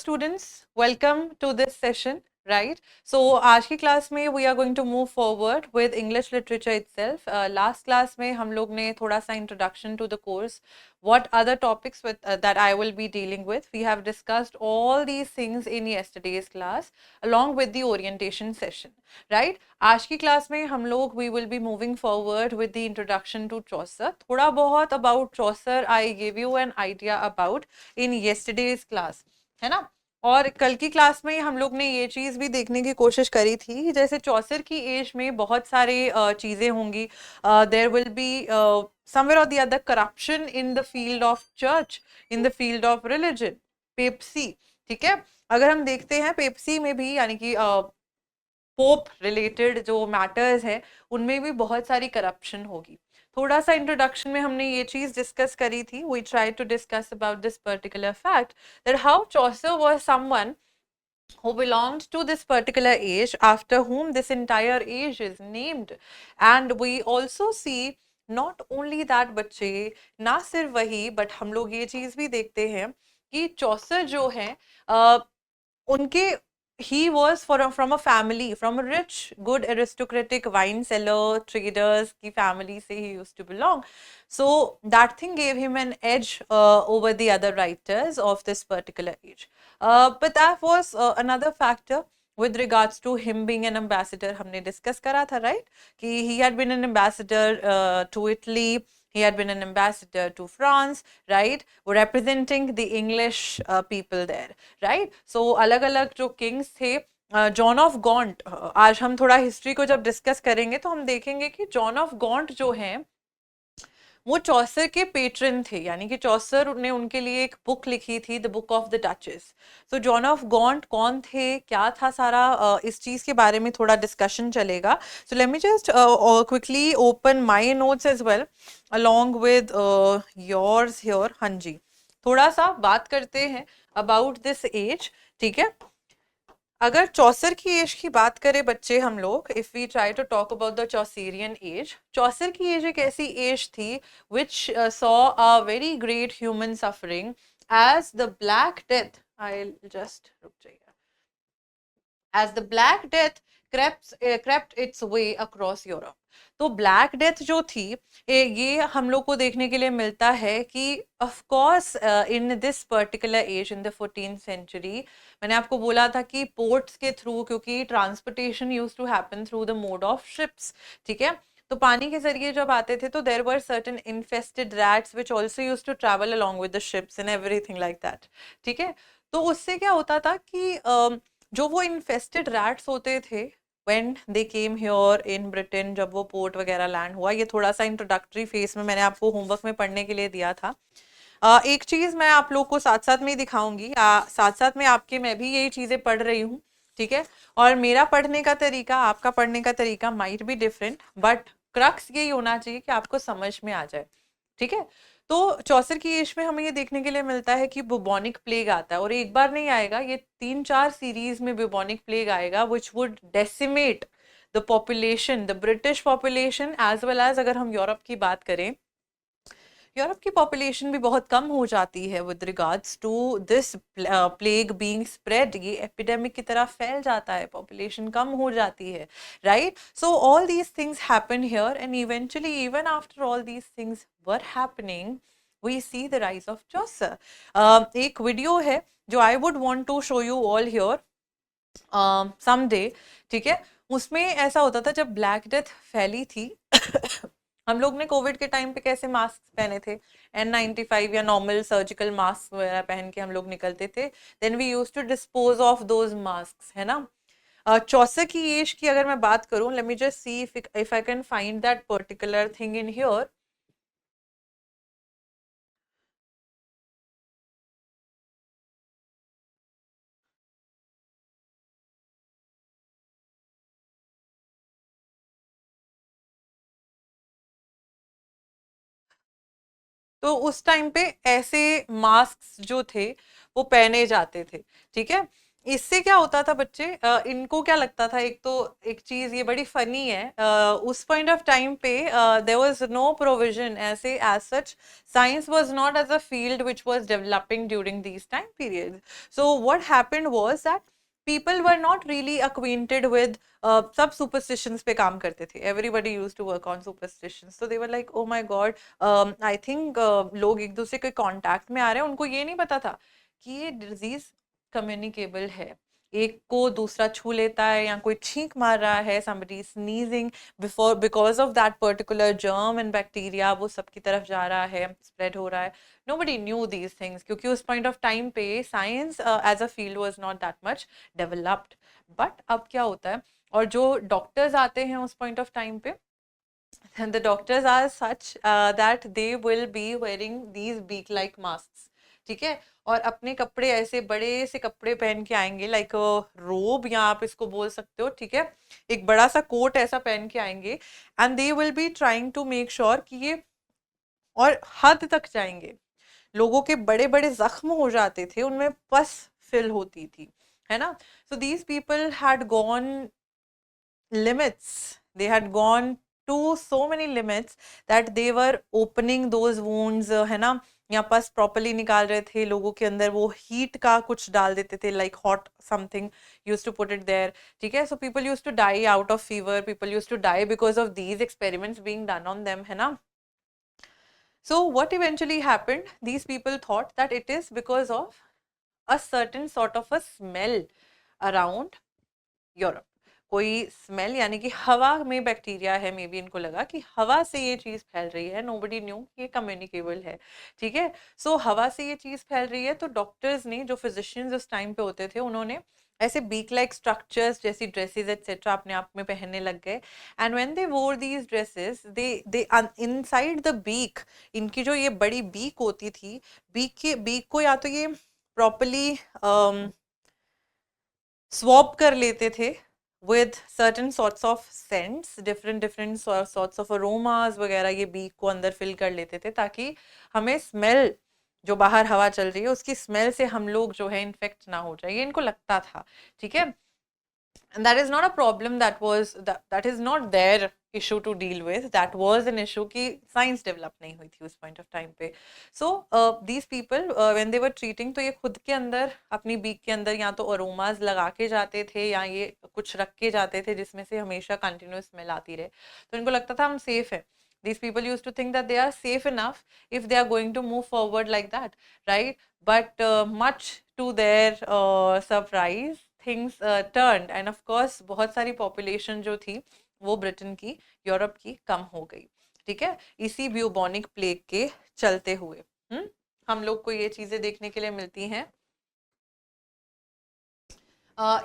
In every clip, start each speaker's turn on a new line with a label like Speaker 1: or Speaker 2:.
Speaker 1: students, welcome to this session, right? So आज की class में we are going to move forward with English literature itself. Last class में हम लोग ने थोड़ा सा introduction to the course, what other topics that I will be dealing with. We have discussed all these things in yesterday's class along with the orientation session, right? आज की class में हम लोग we will be moving forward with the introduction to Chaucer. थोड़ा बहुत about Chaucer I gave you an idea about in yesterday's class, है ना। और कल की क्लास में हम लोग ने ये चीज़ भी देखने की कोशिश करी थी, जैसे चौसर की एज में बहुत सारे चीज़ें होंगी, there will be somewhere or the other corruption in the field of church, in the field of religion, Pepsi, ठीक है। अगर हम देखते हैं पेप्सी में भी यानी कि पोप रिलेटेड जो मैटर्स है उनमें भी बहुत सारी करप्शन होगी। थोड़ा सा इंट्रोडक्शन में हमने ये चीज डिस्कस करी थी, we try to discuss about this particular fact that how Chaucer was someone who belonged to this particular age after whom this entire age is named. And we also see not only that बच्चे, ना सिर्फ वही but हम लोग ये चीज भी देखते हैं कि चौसर जो है उनके he was from a family, from a rich, good, aristocratic wine seller, traders की family से he used to belong. So that thing gave him an edge over the other writers of this particular age. But that was another factor with regards to him being an ambassador. हमने discuss करा था, right? कि he had been an ambassador to Italy. He had been an ambassador to France, right? Representing the English people there, right? So अलग अलग जो kings थे, John of गॉन्ट, आज हम थोड़ा हिस्ट्री को जब डिस्कस करेंगे तो हम देखेंगे कि जॉन ऑफ गॉन्ट जो हैं वो चौसर के पेट्रन थे, यानी कि चौसर ने उनके लिए एक बुक लिखी थी, the book of the duchess. तो जॉन ऑफ गॉन्ट कौन थे, क्या था सारा, इस चीज़ के बारे में थोड़ा डिस्कशन चलेगा। So let me just quickly open my notes as well along with yours here. हाँ जी, थोड़ा सा बात करते हैं अबाउट दिस एज, ठीक है। अगर चौसर की एज की बात करें बच्चे हम लोग, if we try to talk about the Chaucerian age, Chaucer की एज एक ऐसी एज थी which saw a very great human suffering age the Black Death. I just रुक जाइए। as the black death crept its way across Europe. तो black death जो थी ये हम लोग को देखने के लिए मिलता है कि of course in this particular age in the 14th century, मैंने आपको बोला था कि पोर्ट्स के थ्रू, क्योंकि transportation use to happen through the mode of ships, ठीक है। तो पानी के जरिए जब आते थे तो there were certain infested rats which also used to travel along with the ships and everything like that, ठीक है। तो उससे क्या होता था कि जो वो इन्फेस्टेड रैट्स होते थे when they came here in Britain, जब वो पोर्ट वगैरह लैंड हुआ, ये थोड़ा सा इंट्रोडक्टरी फेस में मैंने आपको होमवर्क में पढ़ने के लिए दिया था। एक चीज़ मैं आप लोग को साथ साथ में ही दिखाऊंगी, साथ साथ में आपके मैं भी यही चीज़ें पढ़ रही हूँ, ठीक है। और मेरा पढ़ने का तरीका, आपका पढ़ने का तरीका might be different, but crux यही होना चाहिए कि आपको समझ में आ जाए, ठीक है। तो चौसर की एज में हमें ये देखने के लिए मिलता है कि बुबोनिक प्लेग आता है, और एक बार नहीं आएगा, ये 3-4 सीरीज में बुबोनिक प्लेग आएगा which would decimate the population, the British population as well as अगर हम यूरोप की बात करें, यूरोप की पॉपुलेशन भी बहुत कम हो जाती है with regards to this plague being spread. ये एपिडेमिक की तरह फैल जाता है, पॉपुलेशन कम हो जाती है, right. So all these things happen here and eventually even after all these things were happening we see the rise of Chaucer. एक वीडियो है जो I would want to show you all here someday, ठीक है। उसमें ऐसा होता था जब ब्लैक डेथ फैली थी हम लोग ने कोविड के टाइम पे कैसे मास्क पहने थे, N95 या नॉर्मल सर्जिकल मास्क वगैरह पहन के हम लोग निकलते थे, then we use to dispose of those mask, है ना। चौसर की एज की अगर मैं बात करूं, late me just see if I can find that particular thing in here. तो उस टाइम पे ऐसे मास्क जो थे वो पहने जाते थे, ठीक है। इससे क्या होता था बच्चे, इनको क्या लगता था, एक तो एक चीज ये बड़ी फनी है, उस पॉइंट ऑफ टाइम पे देयर वाज नो प्रोविजन ऐसे as such, science was not as a field which was developing during these time period. So what happened was that people were not really acquainted with सब superstitions पे काम करते थे. Everybody used to work on superstitions. So they were like, oh my god, I think लोग एक दूसरे के contact में आ रहे हैं. उनको ये नहीं पता था कि ये डिजीज कम्युनिकेबल है. एक को दूसरा छू लेता है या कोई छींक मार रहा है, somebody is sneezing before because of that particular germ and bacteria, वो सबकी तरफ जा रहा है, spread हो रहा है. Nobody knew these things क्योंकि उस point of time पे science as a field was not that much developed. But अब क्या होता है, और जो doctors आते हैं उस point of time पे, and the doctors are such that they will be wearing these beak like masks. ठीक है, और अपने कपड़े ऐसे बड़े से कपड़े पहन के आएंगे, लाइक रोब या आप इसको बोल सकते हो. ठीक है, एक बड़ा सा कोट ऐसा पहन के आएंगे, and they will be trying to make sure कि ये, और हद तक जाएंगे. लोगों के बड़े बड़े जख्म हो जाते थे, उनमें पस फिल होती थी, है ना. So these people had gone limits. They had gone to so many limits that they were opening those wounds, है ना, या पस प्रॉपरली निकाल रहे थे. लोगों के अंदर वो हीट का कुछ डाल देते थे, like hot something, use to put it there. ठीक है, so people use to die out of fever, people use to die because of these experiments being done on them, है ना. So what eventually happened, these people thought that it is because of a certain sort of a smell around Europe. कोई smell यानी कि हवा में bacteria है, may be इनको लगा कि हवा से ये चीज फैल रही है. नोबडी न्यू ये कम्युनिकेबल है. ठीक है, सो हवा से ये चीज फैल रही है, तो डॉक्टर्स ने, जो फिजिशियंस उस टाइम पे होते थे, उन्होंने ऐसे बीक लाइक स्ट्रक्चर्स जैसी ड्रेसेस एक्सेट्रा अपने आप में पहनने लग गए. And when they wore these dresses, they inside the beak, इनकी जो ये बड़ी बीक होती थी, बीक को या तो ये प्रॉपरली स्वॉप कर लेते थे with certain sorts of scents, different sorts of aromas वगैरह, ये बीक को अंदर फिल कर लेते थे ताकि हमें स्मेल, जो बाहर हवा चल रही है उसकी स्मेल से हम लोग जो है इन्फेक्ट ना हो जाए, ये इनको लगता था. ठीक है, and that is not a problem, that is not their issue to deal with, that was an issue कि science develop नहीं हुई थी उस point of time पे. So these people when they were treating, तो ये खुद के अंदर अपनी बीक के अंदर या तो अरोमाज लगा के जाते थे या ये कुछ रख के जाते थे जिसमें से हमेशा कंटिन्यूस स्मेल आती रहे. तो इनको लगता था हम सेफ है. These people used to think that they are safe enough if they are going to move forward like that, right? But much to their surprise, things turned, and of course बहुत सारी population जो थी वो Britain की, Europe की कम हो गई. ठीक है, इसी ब्यूबोनिक प्लेग के चलते हुए हम लोग को ये चीजें देखने के लिए मिलती हैं.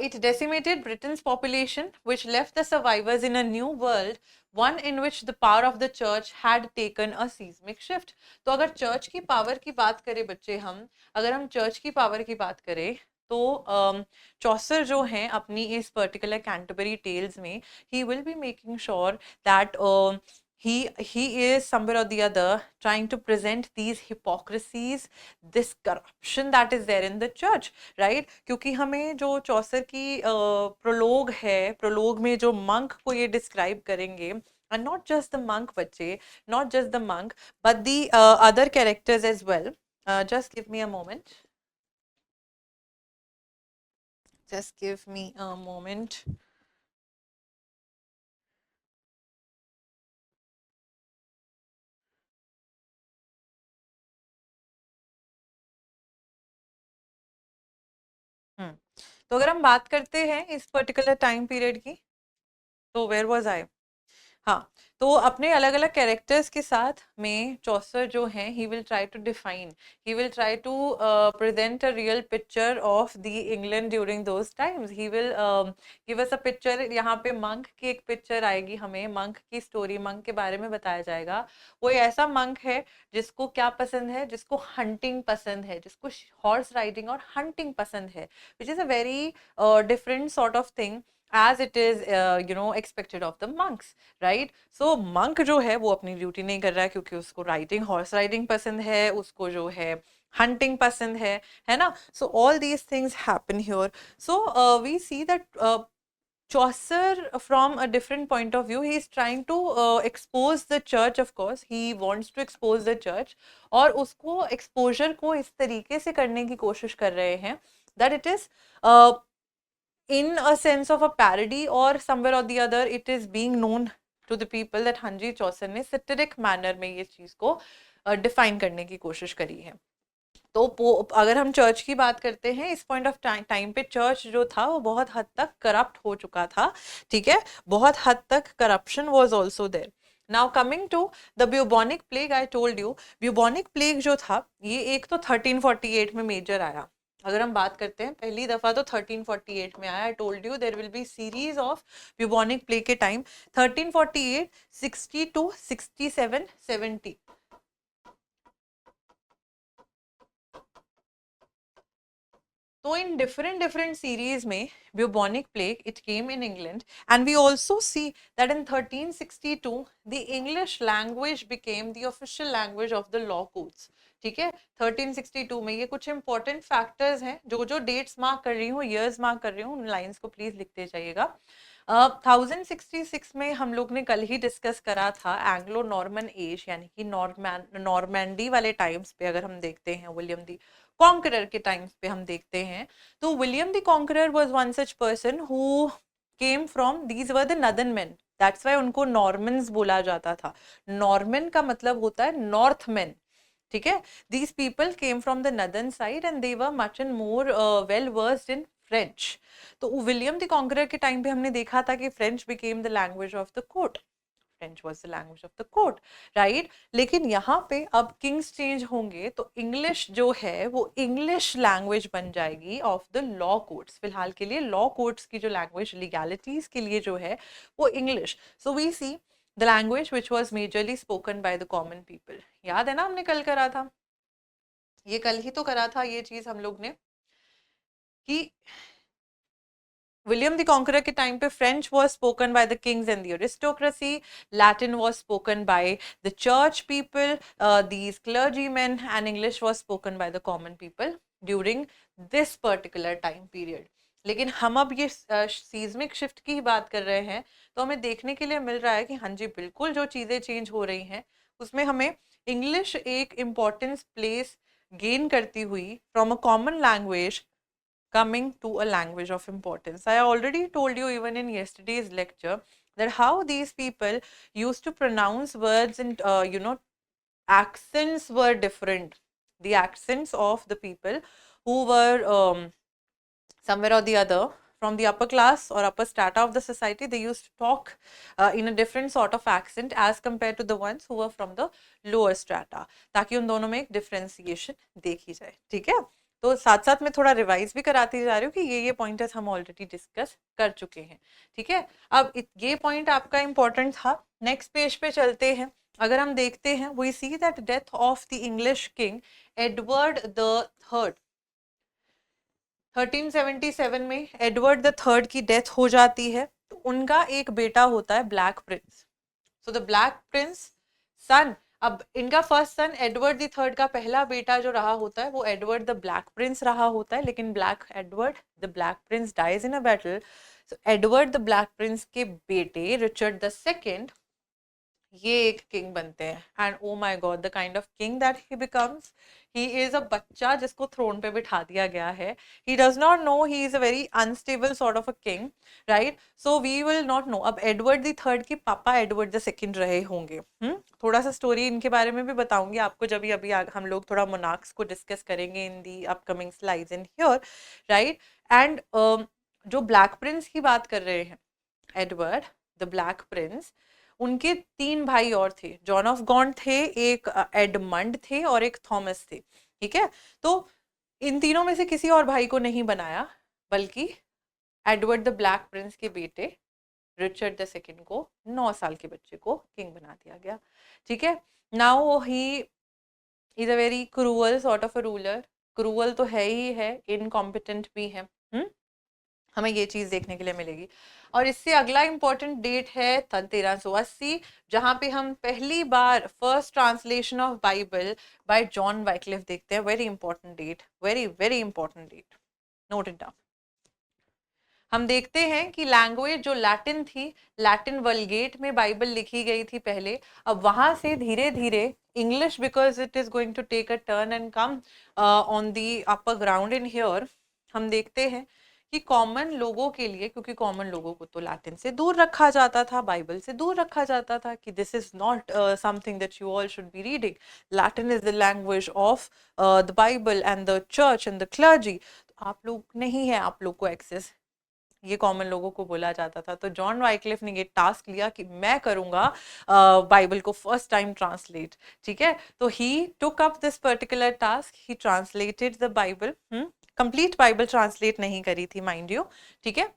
Speaker 1: It decimated Britain's population, which left the survivors in a new world, one in which the power of the church had taken a seismic shift. तो अगर चर्च की पावर की बात करें बच्चे, अगर हम चर्च की पावर की बात करें, तो चौसर जो हैं अपनी इस पर्टिकुलर कैंटरबरी टेल्स में, ही will be making sure that he is somewhere or the other trying to present these hypocrisies, this corruption that is there in the church, right? क्योंकि हमें जो चौसर की प्रोलोग है, प्रोलोग में जो monk को ये डिस्क्राइब करेंगे, and not just the monk बच्चे, not just the monk but the other characters as well. Just give me a moment, just give me a moment. तो अगर हम बात करते हैं इस पर्टिकुलर टाइम पीरियड की, तो वेयर वाज आई. हाँ, तो अपने अलग अलग कैरेक्टर्स के साथ में चौसर जो हैं, he will try to define, he will try to present a real picture of the England during those times. He will give us a picture. यहाँ पे मंक की एक पिक्चर आएगी, हमें मंक की स्टोरी, मंक के बारे में बताया जाएगा. वो ऐसा मंक है जिसको क्या पसंद है, जिसको हंटिंग पसंद है, जिसको हॉर्स राइडिंग और हंटिंग पसंद है, which is a very different sort of thing as it is expected of the monks, right? So monk जो है वो अपनी ड्यूटी नहीं कर रहा है क्योंकि उसको राइडिंग, हॉर्स राइडिंग पसंद है, उसको जो है hunting पसंद है ना? So all these things happen here. So we see that Chaucer, from a different point of view, he is trying to expose the church. Of course, he wants to expose the church, और उसको exposure को इस तरीके से करने की कोशिश कर रहे हैं that it is in a sense of a parody, or somewhere or the other it is being known to the people that हाँ जी चौसर ने satiric manner में ये चीज़ को define करने की कोशिश करी है. तो अगर हम चर्च की बात करते हैं, इस पॉइंट ऑफ टाइम पे चर्च जो था वो बहुत हद तक करप्ट हो चुका था, ठीक है, बहुत हद तक corruption was also there. Now coming to the bubonic plague, I told you bubonic plague जो था ये एक तो 1348 में मेजर आया. अगर हम बात करते हैं पहली दफा तो 1348 में आया. I told you there will be series of bubonic plague के time 1348, 62, 67, 70. So in different series में bubonic plague it came in England, and we also see that in 1362 the English language became the official language of the law courts. ठीक है, 1362 में ये कुछ important factors हैं, जो dates mark कर रही हूँ, years mark कर रही हूँ, उन lines को please लिखते जाइएगा. 1066 में हम लोग ने कल ही डिस्कस करा था एंग्लो नॉर्मन एज, यानी कि नॉर्मैंडी वाले टाइम्स पे अगर हम देखते हैं, विलियम दी कॉन्करर के टाइम्स पे हम देखते हैं, तो William the conqueror was one such person who came from, these were the northern main, that's why उनको नॉर्मन्स बोला जाता था. नॉर्मन का मतलब होता है नॉर्थ मेन, ठीक है. These people came from the northern side and they were much and more well versed in French. तो विलियम द कॉन्करर के टाइम पे हमने देखा था कि French became the language of the court. French was the language of the court, right. लेकिन यहाँ पे अब किंग्स चेंज होंगे तो इंग्लिश जो है वो इंग्लिश लैंग्वेज बन जाएगी ऑफ द लॉ कोर्ट्स. फिलहाल के लिए लॉ कोर्ट्स की जो लैंग्वेज लीगैलिटीज के लिए जो है वो English. So we see the language which was majorly spoken by the common people. याद है ना, हमने कल करा था, ये कल ही तो करा था ये चीज हम लोग ने, कि विलियम द कॉन्करर के टाइम पे French was spoken by the kings and the aristocracy, Latin was spoken by the church people, these clergymen, and English was spoken by the common people during this particular time period. लेकिन हम अब ये seismic shift की ही बात कर रहे हैं, तो हमें देखने के लिए मिल रहा है कि हाँ जी बिल्कुल जो चीज़ें चेंज हो रही हैं उसमें हमें इंग्लिश एक इम्पॉर्टेंस प्लेस गेन करती हुई from a common language coming to a language of importance. I already told you even in yesterday's lecture that how these people used to pronounce words, and accents were different. The accents of the people who were somewhere or the other from the upper class or upper strata of the society, they used to talk in a different sort of accent as compared to the ones who were from the lower strata, ताकि उन दोनों में एक differentiation देखी जाए. ठीक है, तो साथ साथ में थोड़ा रिवाइज भी कराती जा रही हूँ कि ये पॉइंटर्स हम ऑलरेडी डिस्कस कर चुके हैं. ठीक है, अब ये पॉइंट आपका इंपॉर्टेंट था. नेक्स्ट पेज पे चलते हैं. अगर हम देखते हैं, we see that death of the English king Edward the third, 1377 में एडवर्ड द थर्ड की डेथ हो जाती है. तो उनका एक बेटा होता है Black Prince. So the Black Prince son, अब इनका first son Edward the third का पहला बेटा जो रहा होता है वो एडवर्ड द ब्लैक प्रिंस रहा होता है. लेकिन the Black Prince dies in a battle. So Edward the Black Prince के बेटे रिचर्ड द सेकेंड ये एक किंग बनते हैं. And oh my God the kind of king that he becomes, he is a बच्चा जिसको थ्रोन पे बिठा दिया गया है. He does not know, he is a very unstable sort of a king, right. So we will not know. अब Edward the Third के पापा एडवर्ड द सेकंड रहे होंगे. थोड़ा सा स्टोरी इनके बारे में भी बताऊंगी आपको जब अभी हम लोग थोड़ा मोनार्क्स को डिस्कस करेंगे in the upcoming slides in here, right. And जो ब्लैक प्रिंस की बात कर रहे हैं, एडवर्ड द ब्लैक प्रिंस, उनके 3 भाई और थे. जॉन ऑफ गॉन्ट थे, एक एडमंड थे और एक थॉमस थे. ठीक है, तो इन तीनों में से किसी और भाई को नहीं बनाया, बल्कि एडवर्ड द ब्लैक प्रिंस के बेटे रिचर्ड द सेकंड को 9 साल के बच्चे को किंग बना दिया गया. ठीक है, now he is a very cruel sort of a ruler. Cruel तो है ही है, इनकॉम्पिटेंट भी है. हमें ये चीज देखने के लिए मिलेगी। और इससे अगला इंपॉर्टेंट डेट है सन 1380, जहां पे हम पहली बार first translation of Bible by John Wycliffe देखते हैं। Very important date, very very important date, note it down. हम देखते हैं कि लैंग्वेज जो लैटिन थी, लैटिन वल्गेट में बाइबल लिखी गई थी पहले, अब वहां से धीरे धीरे English, because it is going to take a turn and come on the upper ground in here, हम देखते हैं कि कॉमन लोगों के लिए, क्योंकि कॉमन लोगों को तो लैटिन से दूर रखा जाता था, बाइबल से दूर रखा जाता था, कि this is not something that you all should be reading, Latin is the language of the Bible and the church and the clergy, आप लोग नहीं है, आप लोग को एक्सेस, ये कॉमन लोगों को बोला जाता था। तो जॉन वाइक्लिफ ने ये टास्क लिया कि मैं करूंगा बाइबल को फर्स्ट टाइम ट्रांसलेट, ठीक है। तो he took up this particular task, he translated the Bible, complete Bible translate नहीं करी थी माइंड यू, ठीक है।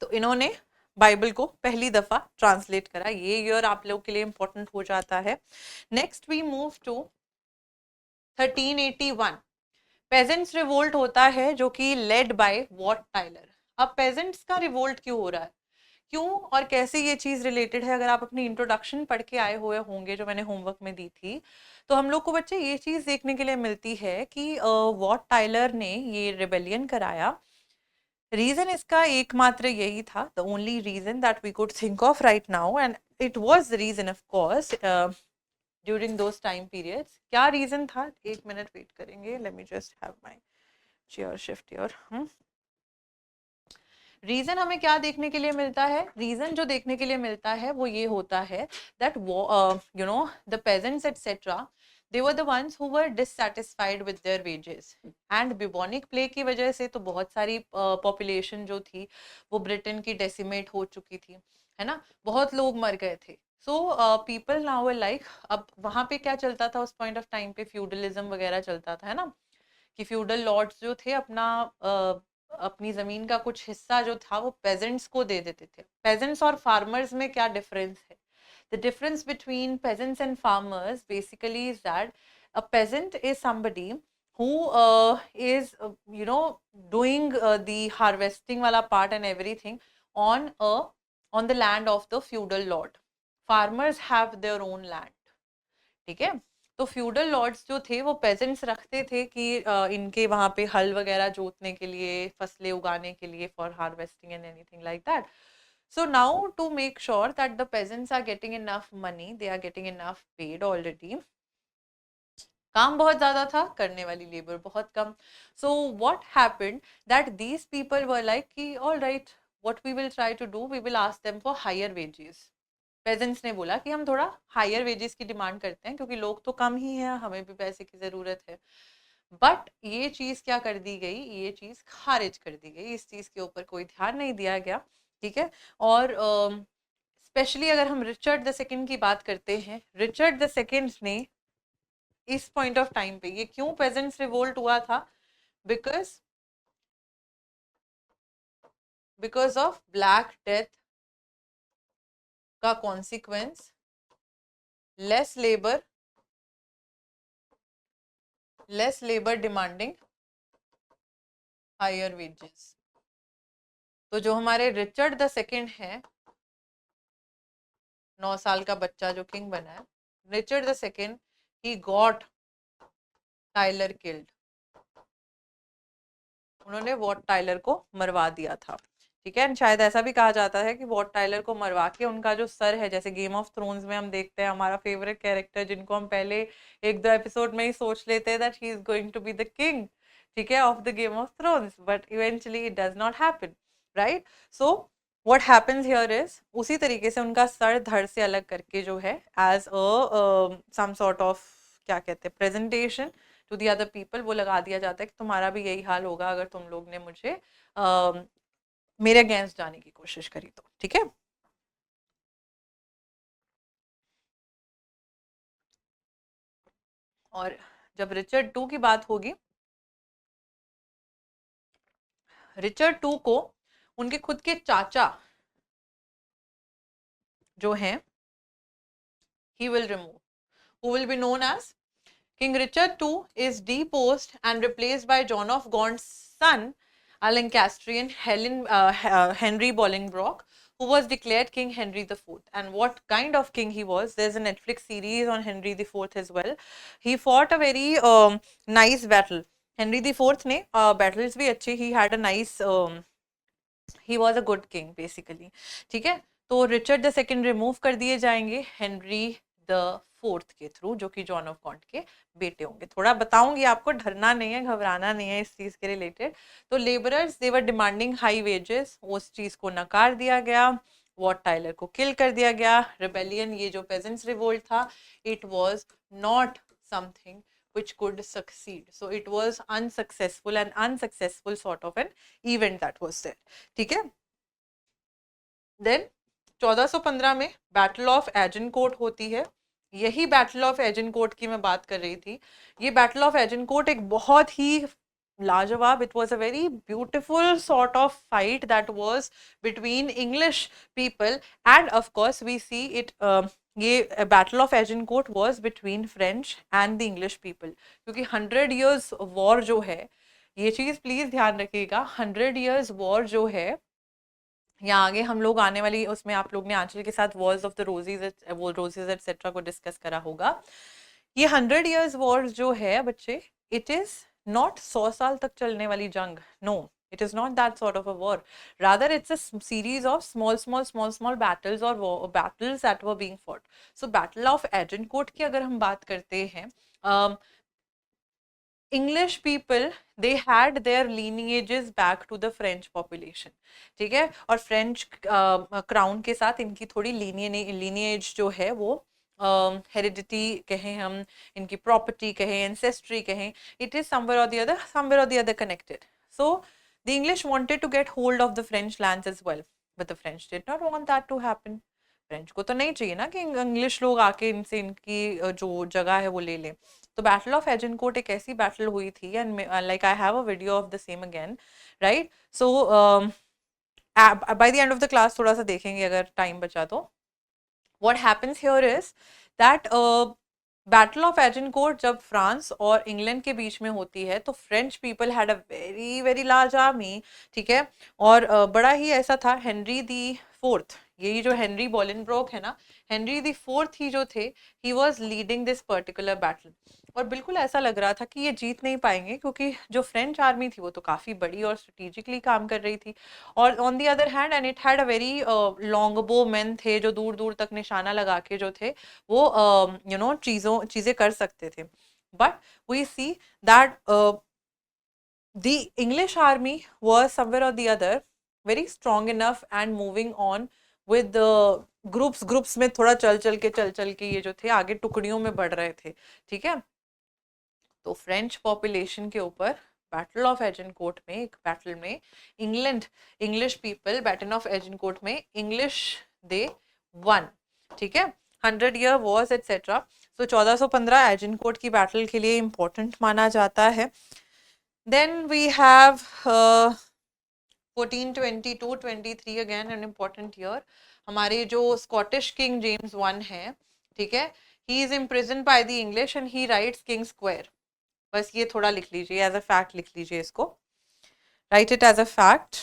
Speaker 1: तो इन्होंने बाइबल को पहली दफा ट्रांसलेट करा, ये ईयर आप लोग के लिए इंपॉर्टेंट हो जाता है। Next we move to 1381, peasants revolt होता है, जो कि लेड बाय वॉट टाइलर। अब पेजेंट्स का रिवोल्ट क्यों हो रहा है, क्यों और कैसे ये चीज रिलेटेड है, अगर आप अपनी इंट्रोडक्शन पढ़ के आए हुए होंगे जो मैंने होमवर्क में दी थी, तो हम लोग को बच्चे ये चीज देखने के लिए मिलती है कि वॉट टाइलर ने ये रिबेलियन कराया। रीजन इसका एकमात्र यही था, the only reason that we could think of right now, and it was the reason of course during those time periods. क्या रीजन था, एक मिनट वेट करेंगे, let me just have my chair shift your. Reason हमें क्या देखने के लिए मिलता है, रीजन जो देखने के लिए मिलता है वो ये होता है that you know the pageants etcetera, they were the ones who were dissatisfied with their wages, and bubonic plague की वजह से तो बहुत सारी पॉपुलेशन जो थी वो ब्रिटेन की डेसिमेट हो चुकी थी, है ना, बहुत लोग मर गए थे। So people now were like, अब वहां पे क्या चलता था उस पॉइंट ऑफ टाइम पे, फ्यूडलिज्म वगैरह चलता था, है ना, कि फ्यूडल लॉर्ड्स जो थे अपना अपनी जमीन का कुछ हिस्सा जो था वो पेजेंट्स को दे देते थे। पेजेंट्स और फार्मर्स में क्या डिफरेंस है, the difference between peasants and farmers basically is that a peasant is somebody who is you know doing the harvesting वाला part and everything on a on the land of the feudal lord. Farmers have their own land, ठीक है। तो feudal lords जो थे वो pageants रखते थे कि इनके वहां पे हल वगैरह जोतने के लिए, फसलें उगाने के लिए, for harvesting and anything like that. So now to make sure that the peasants are getting enough money, they are getting enough paid already, काम बहुत ज्यादा था, करने वाली लेबर बहुत कम। So what happened that these people were like कि all right, what we will try to do, we will ask them for higher wages. Peasants ने बोला कि हम थोड़ा हायर वेजेस की डिमांड करते हैं, क्योंकि लोग तो कम ही हैं, हमें भी पैसे की ज़रूरत है। बट ये चीज़ क्या कर दी गई, ये चीज़ खारिज कर दी गई, इस चीज़ के ऊपर कोई ध्यान नहीं दिया गया, ठीक है। और स्पेशली अगर हम रिचर्ड द सेकंड की बात करते हैं, रिचर्ड द सेकंड ने इस पॉइंट ऑफ टाइम पे, ये क्यों पेजेंट्स रिवोल्ट हुआ था, because because of black death का consequence, less labour demanding higher wages. तो जो हमारे रिचर्ड द सेकंड है, 9 साल का बच्चा जो किंग बना है, Richard the Second, he got Tyler killed, उन्होंने वॉट टाइलर को मरवा दिया था, ठीक है। शायद ऐसा भी कहा जाता है कि वॉट टाइलर को मरवा के उनका जो सर है, जैसे गेम ऑफ थ्रोन्स में हम देखते हैं हमारा फेवरेट कैरेक्टर, जिनको हम पहले एक दो एपिसोड में ही सोच लेते हैं that he is going to be the king, ठीक है, of the Game of Thrones, but eventually it does not happen, right. So what happens here is, उसी तरीके से उनका सर धड़ से अलग करके जो है, as a some sort of, क्या कहते हैं, presentation to the other people, वो लगा दिया जाता है कि तुम्हारा भी यही हाल होगा अगर तुम लोग ने मुझे मेरे अगेंस्ट जाने की कोशिश करी तो, ठीक है। और जब रिचर्ड टू की बात होगी, रिचर्ड टू को उनके खुद के चाचा जो हैं, he will remove, who will be known as King Richard II is deposed and replaced by John of Gaunt's son, a Lancastrian Henry Bolingbroke, who was declared King Henry IV. And what kind of king he was? There's a Netflix series on Henry IV as well. He fought a very nice battle. Henry IV ने battles भी अच्छे. He had a nice he was a good king basically. ठीक है, तो Richard the second remove कर दिए जाएंगे Henry the fourth के थ्रू, जो कि जॉन ऑफ गॉन्ट के बेटे होंगे. थोड़ा बताऊंगी आपको, डरना नहीं है, घबराना नहीं है इस चीज के रिलेटेड. तो labourers they were demanding high wages, उस चीज को नकार दिया गया. वॉट टाइलर को किल कर दिया गया. रिबेलियन, ये जो पेजेंट्स रिवोल्ट था, it was not something which could succeed. So it was unsuccessful, an unsuccessful sort of an event that was there. ठीक है. देन 1415 में बैटल ऑफ एजनकोट होती है. यही बैटल ऑफ एजनकोट की मैं बात कर रही थी. ये बैटल ऑफ एजनकोट एक बहुत ही लाजवाब, it was a very beautiful sort of fight that was between English people and of course we see it. ये battle of Agincourt was between French and the English people, क्योंकि 100 years war जो है, ये चीज please ध्यान रखिएगा, 100 years war जो है, यहाँ आगे हम लोग आने वाली उसमें आप लोग ने आंचल के साथ वॉर्स ऑफ द रोजेज, वो रोजेज एटसेट्रा को डिस्कस करा होगा. ये 100 years वॉर जो है बच्चे, इट इज नॉट 100 साल तक चलने वाली जंग. No, it is not that sort of a war. Rather, it's a series of small battles or battles that were being fought. So battle of Agincourt की अगर हम बात करते हैं, English people, they had their lineages back to the French population. ठीक है, और French crown के साथ इनकी थोड़ी lineage जो है वो heredity कहें हम, इनकी property कहें, ancestry कहें, it is somewhere or the other connected. So the English wanted to get hold of the French lands as well, but the French did not want that to happen. French को तो नहीं चाहिए ना कि English लोग आके इनसे इनकी जो जगह है वो ले लें. तो बैटल ऑफ एजनकोट एक ऐसी बैटल हुई थी, and like I have a video of the same again, right. So by the end of the class थोड़ा सा देखेंगे अगर टाइम बचा तो. What happens here is that battle of Agincourt जब फ्रांस और इंग्लैंड के बीच में होती है, तो French people had a very very large army. ठीक है, और बड़ा ही ऐसा था. हेनरी दी फोर्थ, यही जो हेनरी बॉलिनब्रोक है ना, हेनरी दी फोर्थ ही जो थे, he was leading this particular battle. और बिल्कुल ऐसा लग रहा था कि ये जीत नहीं पाएंगे, क्योंकि जो फ्रेंच आर्मी थी वो तो काफ़ी बड़ी और स्ट्रेटेजिकली काम कर रही थी. और on the other hand, and it had a very long बो मैन थे, जो दूर दूर तक निशाना लगा के जो थे वो चीज़ें कर सकते थे. But we see that the English army was somewhere or the other very strong enough and moving on with the groups में थोड़ा चल चल के ये जो थे आगे टुकड़ियों में बढ़ रहे थे. ठीक है, तो फ्रेंच पॉपुलेशन के ऊपर बैटल ऑफ एजनकोट में, एक बैटल में इंग्लिश पीपल, बैटल ऑफ एजनकोट में इंग्लिश दे वन. ठीक है, 100 year wars एटसेट्रा. तो 1415 एजनकोट की बैटल के लिए इंपॉर्टेंट माना जाता है. Then we have 1422-23 again an important year. हमारे जो स्कॉटिश किंग जेम्स वन है, ठीक है, he is imprisoned by the English and he writes King Square. बस ये थोड़ा लिख लीजिए, एज अ फैक्ट लिख लीजिए इसको, write it as a fact.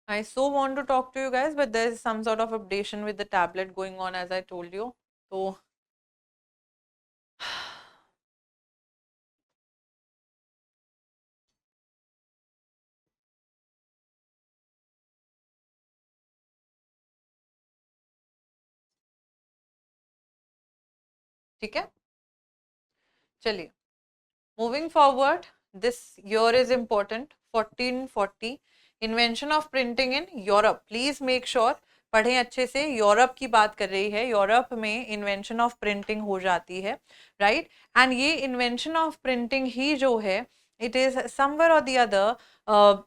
Speaker 1: I so want to talk to you guys, but there is some sort of updation with the tablet going on, as I told you. So ठीक है, चलिए moving forward. This year is important. 1440 invention of printing in Europe. Please make sure पढ़ें अच्छे से. Europe की बात कर रही है, यूरोप में इन्वेंशन ऑफ प्रिंटिंग हो जाती है, राइट. एंड ये इन्वेंशन ऑफ प्रिंटिंग ही जो है, इट इज समवेयर और द अदर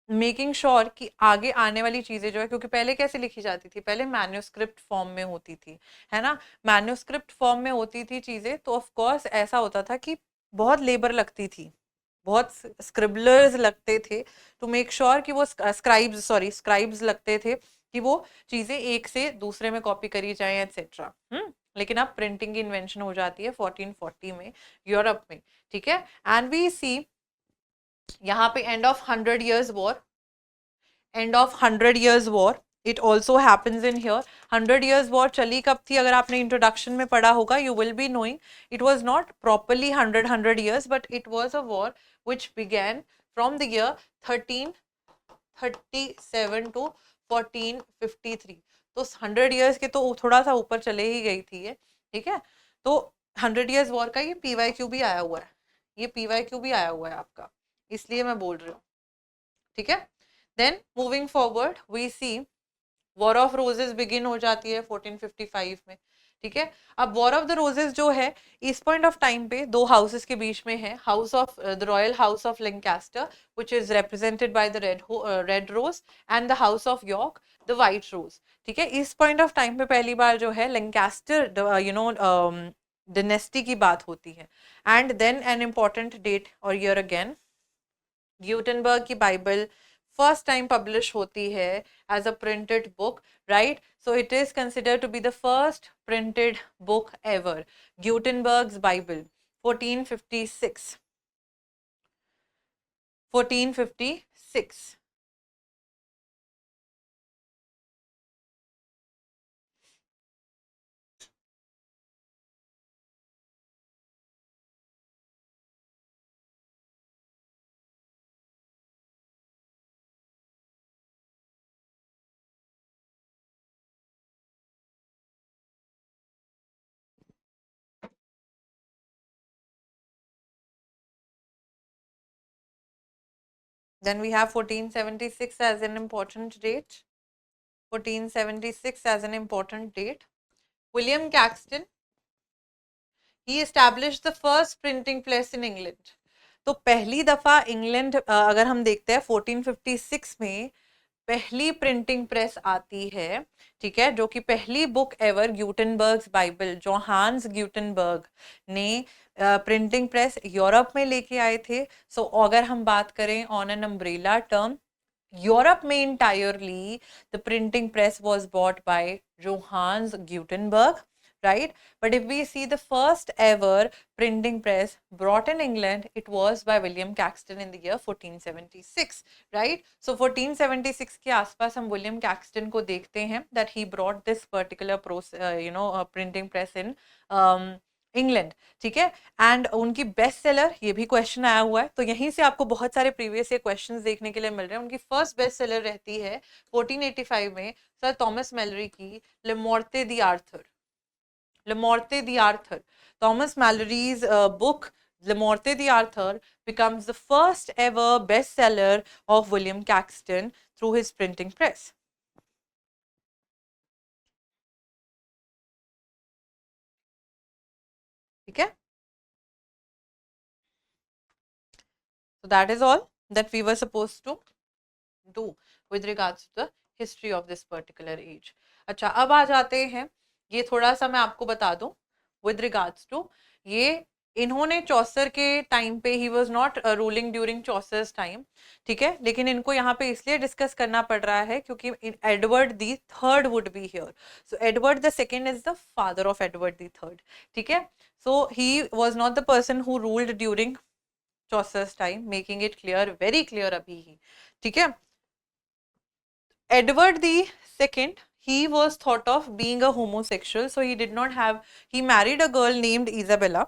Speaker 1: मेकिंग श्योर कि आगे आने वाली चीज़ें जो है, क्योंकि पहले कैसे लिखी जाती थी, पहले मैन्यूस्क्रिप्ट फॉर्म में होती थी, है ना. मैन्यूस्क्रिप्ट फॉर्म में होती थी चीज़ें, तो ऑफ कोर्स ऐसा होता था कि बहुत लेबर लगती थी. बहुत स्क्रिबलर्स लगते थे टू मेक श्योर कि वो स्क्राइब्स लगते थे कि वो चीजें एक से दूसरे में कॉपी करी जाए एटसेट्रा। लेकिन अब प्रिंटिंग की इन्वेंशन हो जाती है 1440 में यूरोप में, ठीक है। एंड वी सी यहाँ पे end of 100 years war, end of 100 years war, it also happens in here. 100 years war चली कब थी? अगर आपने इंट्रोडक्शन में पढ़ा होगा, you will be knowing it was not properly 100 years, but it was a war which began from the year 1337 to 1453। तो 100 years के तो थोड़ा सा ऊपर चले ही गई थी ये, ठीक है। तो 100 years वॉर का ये PYQ भी आया हुआ है, ये PYQ भी आया हुआ है आपका, इसलिए मैं बोल रही हूँ, ठीक है। Then moving forward we see war of Roses begin हो जाती है 1455 में, ठीक है। अब वॉर ऑफ द रोजेस जो है इस पॉइंट ऑफ टाइम पे दो हाउसेस के बीच में है, house of the royal house of Lancaster which is represented by the red rose and the house of York the white rose, ठीक है। इस पॉइंट ऑफ टाइम पे पहली बार जो है लैंकास्टर डिनेस्टी की बात होती है। And then an important date और ईयर अगेन, ग्यूटेनबर्ग की बाइबल फर्स्ट टाइम पब्लिश होती है as a printed book, right. So it is considered to be the first printed book ever, Gutenberg's Bible 1456, 1456। Then we have 1476 as an important date. 1476 as an important date. William Caxton, he established the first printing press in England. तो पहली दफा England अगर हम देखते हैं 1456 में पहली printing press आती है, ठीक है, जो कि पहली book ever Gutenberg's Bible, Johannes ग्यूटेनबर्ग ने प्रिंटिंग प्रेस यूरोप में लेके आए थे। सो अगर हम बात करें on an umbrella term, Europe में entirely the printing press was bought by Johannes Gutenberg, right? But if we see the first ever printing press brought in England, it was by William Caxton in the year 1476, right? So 1476 के आसपास हम William Caxton को देखते हैं that he brought this particular printing press in England, ठीक है। And उनकी best seller, ये भी क्वेश्चन आया हुआ है, तो यहीं से आपको बहुत सारे प्रीवियस ईयर क्वेश्चंस देखने के लिए मिल रहे हैं। उनकी फर्स्ट बेस्ट सेलर रहती है 1485 में सर थॉमस मैलरी की Le Morte d'Arthur, Le Morte d'Arthur. Thomas Malory's book Le Morte d'Arthur becomes the first ever bestseller of William Caxton through his printing press, ठीक है। So that is all that we were supposed to do with regards to the history of this particular age. अच्छा, अब आ जाते हैं, ये थोड़ा सा मैं आपको बता दूं with regards to ये इन्होंने चौसर के टाइम पे, ही was not ruling during Chaucer's time, ठीक है, लेकिन इनको यहाँ पे इसलिए डिस्कस करना पड़ रहा है क्योंकि Edward the third would be here. So Edward the second is the father of Edward the third, ठीक है। So he was not the person who ruled during Chaucer's time, making it clear, very clear अभी ही, ठीक है। Edward the Second, he was thought of being a homosexual, so he did not have. He married a girl named Isabella.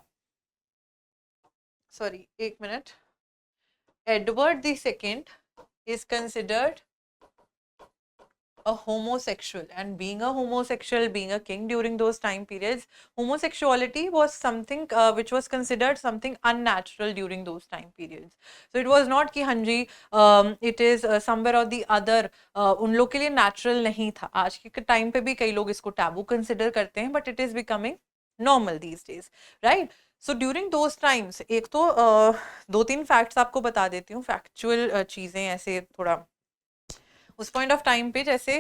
Speaker 1: Sorry, 1 minute. Edward the Second is considered a homosexual, and being a homosexual, being a king during those time periods, homosexuality was something which was considered something unnatural during those time periods. So it was not कि हाँ जी it is somewhere or the other उन लोग के लिए natural नहीं था। आज के टाइम पे भी कई लोग इसको taboo consider करते हैं, but it is becoming normal these days, right? So during those times, एक तो 2-3 facts आपको बता देती हूँ, factual चीजें ऐसे थोड़ा उस पॉइंट ऑफ टाइम पे, जैसे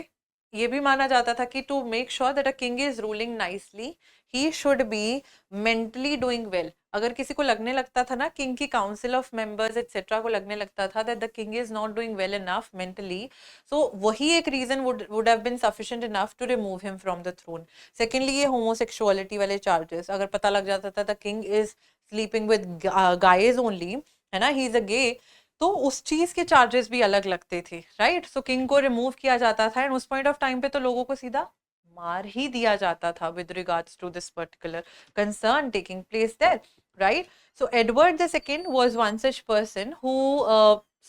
Speaker 1: ये भी माना जाता था कि to make sure that a king is ruling nicely he should be mentally doing well. अगर किसी को लगने लगता था ना, किंग की काउंसिल ऑफ मेंबर्स एक्सेट्रा को लगने लगता था that the king is not doing well enough mentally, so वही एक reason would have been sufficient enough to remove him from the throne. Secondly, ये होमोसेक्सुअलिटी वाले चार्जेस, अगर पता लग जाता था the king is sleeping with guys only, है ना, ही इज अ गे, तो उस चीज के चार्जेस भी अलग लगते थे, राइट। सो किंग को रिमूव किया जाता था एंड उस पॉइंट ऑफ टाइम पे तो लोगों को सीधा मार ही दिया जाता था with regards to this particular concern taking place there, right. So Edward the Second was one such person who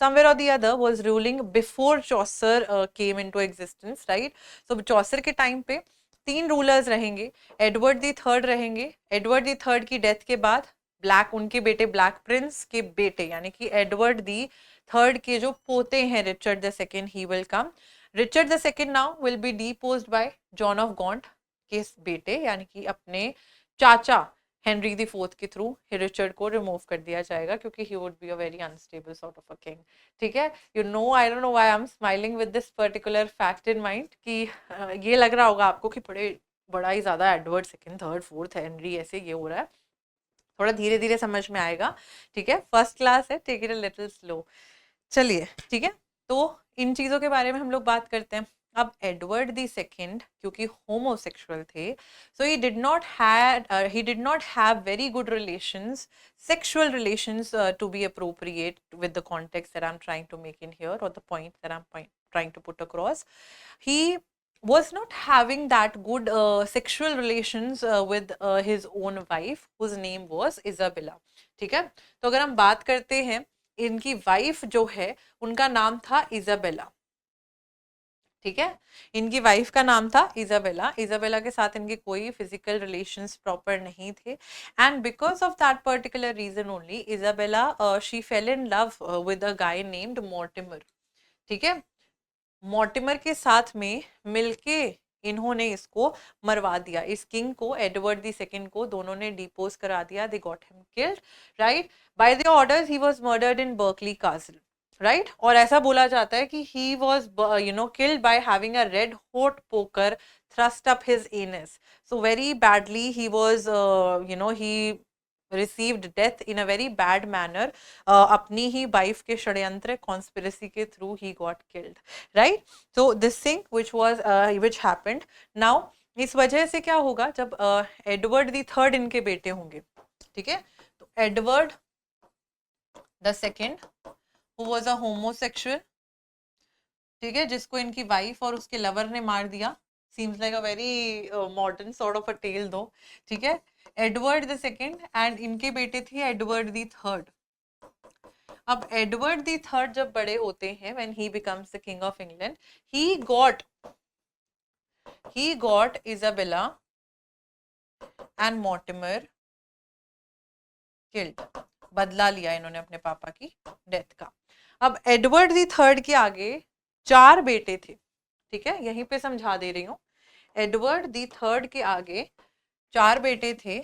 Speaker 1: somewhere or the other was ruling before Chaucer came into existence, right? So Chaucer के time पे 3 rulers रहेंगे, Edward the third रहेंगे, Edward the third की death के बाद black, उनके बेटे black Prince के बेटे यानी कि एडवर्ड दी थर्ड के जो पोते हैं Richard the second, he will come. Richard the second now will be deposed by John of Gaunt के बेटे यानी कि अपने चाचा हेनरी द फोर्थ के थ्रू रिचर्ड को रिमूव कर दिया जाएगा क्योंकि he would be a very unstable sort of a king, ठीक है। You know, I don't know why I am smiling with this particular fact in mind कि ये लग रहा होगा आपको कि बड़ा ही ज्यादा Edward second third fourth Henry ऐसे ये हो रहा है, थोड़ा धीरे धीरे समझ में आएगा, ठीक है। फर्स्ट क्लास है, take it a little slow. चलिए, ठीक है, तो इन चीजों के बारे में हम लोग बात करते हैं। अब एडवर्ड द सेकंड क्योंकि होमोसेक्सुअल थे, so he did not have very good relations, sexual relations to be appropriate with the context that I'm trying to make in here, or the point that I'm trying to put across. He was not having that good sexual relations with his own wife whose name was Isabella, ठीक है। तो अगर हम बात करते हैं, इनकी wife जो है उनका नाम था इजाबेला, ठीक है। इनकी वाइफ का नाम था इजाबेला, इजाबेला के साथ इनके कोई फिजिकल रिलेशंस प्रॉपर नहीं थे and because of that particular reason only Isabella she fell in love with a guy named Mortimer, ठीक है। मॉर्टिमर के साथ में मिलके इन्होंने इसको मरवा दिया, इस किंग को, एडवर्ड द सेकंड को, दोनों ने डिपोज करा दिया, they got him killed, right. By the orders he was murdered in Berkeley castle, right. और ऐसा बोला जाता है कि he was killed by having a red hot poker thrust up his anus, so very badly he was he received death in a very bad manner, अपनी ही wife के षड्यंत्र conspiracy के through he got killed, right? So this thing which happened now, इस वजह से क्या होगा जब एडवर्ड द थर्ड इनके बेटे होंगे, ठीक है। तो Edward the second who was a homosexual, ठीक है, जिसको इनकी वाइफ और उसके लवर ने मार दिया, seems like a very modern sort of a tale though, ठीक है। एडवर्ड द सेकेंड एंड इनके बेटे थे एडवर्ड द थर्ड। अब एडवर्ड द थर्ड जब बड़े होते हैं, when he becomes the king of England, he got Isabella and Mortimer killed, बदला लिया इन्होंने अपने पापा की डेथ का। अब एडवर्ड द थर्ड के आगे 4 बेटे थे, ठीक है, यहीं पे समझा दे रही हूँ। एडवर्ड द थर्ड के आगे 4 बेटे थे,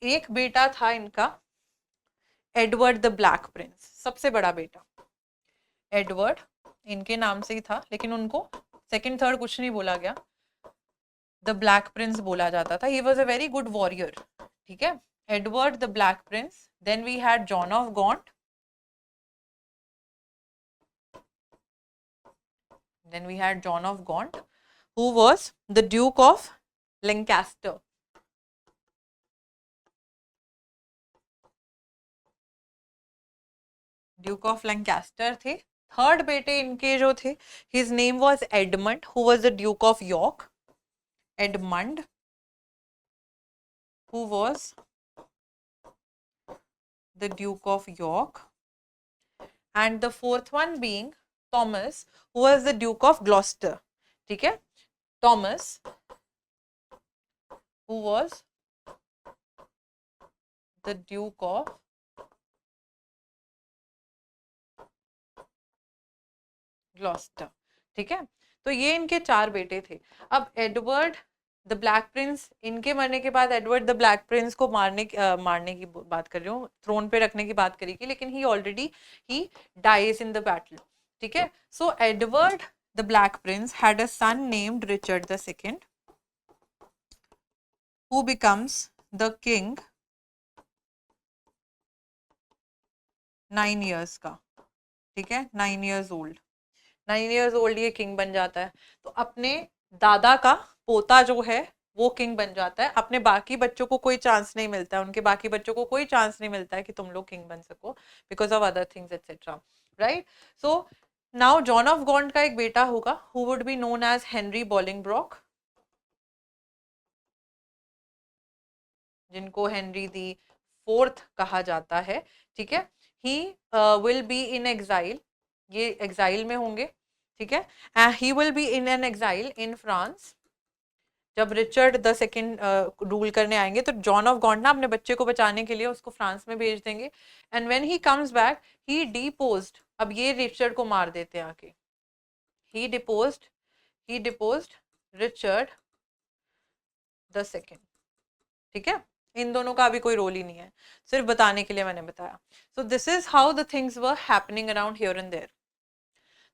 Speaker 1: एक बेटा था इनका एडवर्ड द ब्लैक प्रिंस, सबसे बड़ा बेटा एडवर्ड इनके नाम से ही था, लेकिन उनको सेकंड थर्ड कुछ नहीं बोला गया, द ब्लैक प्रिंस बोला जाता था। He was a very good warrior, ठीक है, Edward the Black Prince. Then we had John of Gaunt, then we had John of Gaunt, who was the Duke of Lancaster, Duke of Lancaster थे। Third बेटे इनके जो थे, his name was Edmund, who was the Duke of York, Edmund who was the Duke of York, and the fourth one being Thomas, who was the Duke of Gloucester, ठीक है। Thomas who was the Duke of Gloster, ठीक है। तो ये इनके 4 बेटे थे। अब एडवर्ड द ब्लैक प्रिंस, इनके मरने के बाद एडवर्ड द ब्लैक प्रिंस को मारने की बात कर रही हूँ, थ्रोन पे रखने की बात करी, लेकिन he already he dies in the battle, ठीक है। So Edward the Black Prince, had a son named Richard II, who becomes the king 9 years का, ठीक है, 9 years old, 9 years old ये किंग बन जाता है। तो अपने दादा का पोता जो है वो किंग बन जाता है, अपने बाकी बच्चों को कोई चांस नहीं मिलता है, उनके बाकी बच्चों को कोई चांस नहीं मिलता है कि तुम लोग किंग बन सको, because of other things etcetera, right. So now John of Gaunt का एक बेटा होगा, who would be known as Henry Bolingbroke, जिनको हेनरी दी फोर्थ कहा जाता है, ठीक है। He will be in exile, ये एग्जाइल में होंगे, ठीक है। And he will be in an exile in France, जब रिचर्ड द सेकंड रूल करने आएंगे तो जॉन ऑफ गॉन्ट ना अपने बच्चे को बचाने के लिए उसको फ्रांस में भेज देंगे। And when he comes back he deposed, अब ये रिचर्ड को मार देते हैं आके, he deposed Richard the second, ठीक है। इन दोनों का अभी कोई रोल ही नहीं है, सिर्फ बताने के लिए मैंने बताया। So this is how the things were happening around here and there.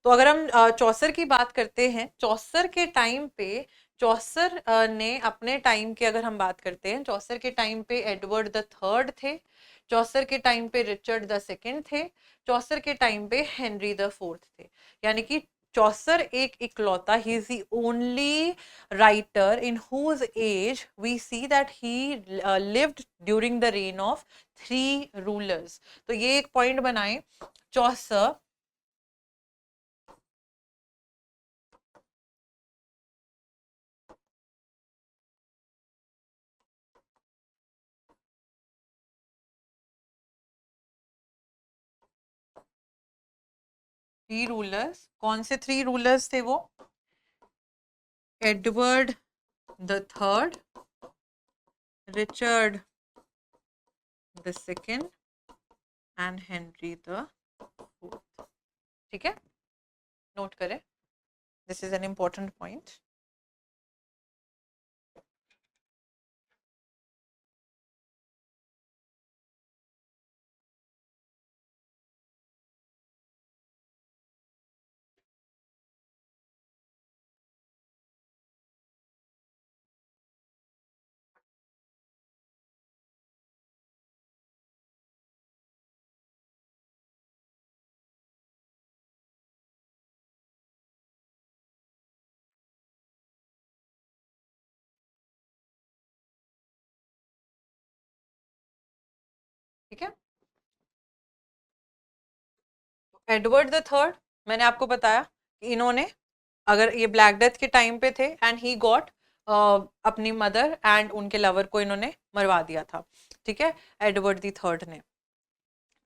Speaker 1: तो अगर हम चौसर की बात करते हैं, चौसर के टाइम पे, चौसर ने अपने टाइम की अगर हम बात करते हैं, चौसर के टाइम पे एडवर्ड द थर्ड थे, चौसर के टाइम पे रिचर्ड द सेकंड थे, चौसर के टाइम पे हेनरी द फोर्थ थे। यानी कि चौसर एक इकलौता, he is the only writer in whose age we see that he lived during the reign of 3 rulers. तो ये एक पॉइंट बनाएं, चौसर थ्री रूलर्स, कौन से 3 रूलर्स थे वो? Edward the third, Richard the second and Henry the fourth, ठीक है, नोट करें, this is an important point. ठीक है, एडवर्ड द थर्ड, मैंने आपको बताया कि इन्होंने, अगर ये ब्लैक डेथ के टाइम पे थे एंड ही गॉट अपनी मदर एंड उनके लवर को इन्होंने मरवा दिया था, ठीक है, एडवर्ड द थर्ड ने।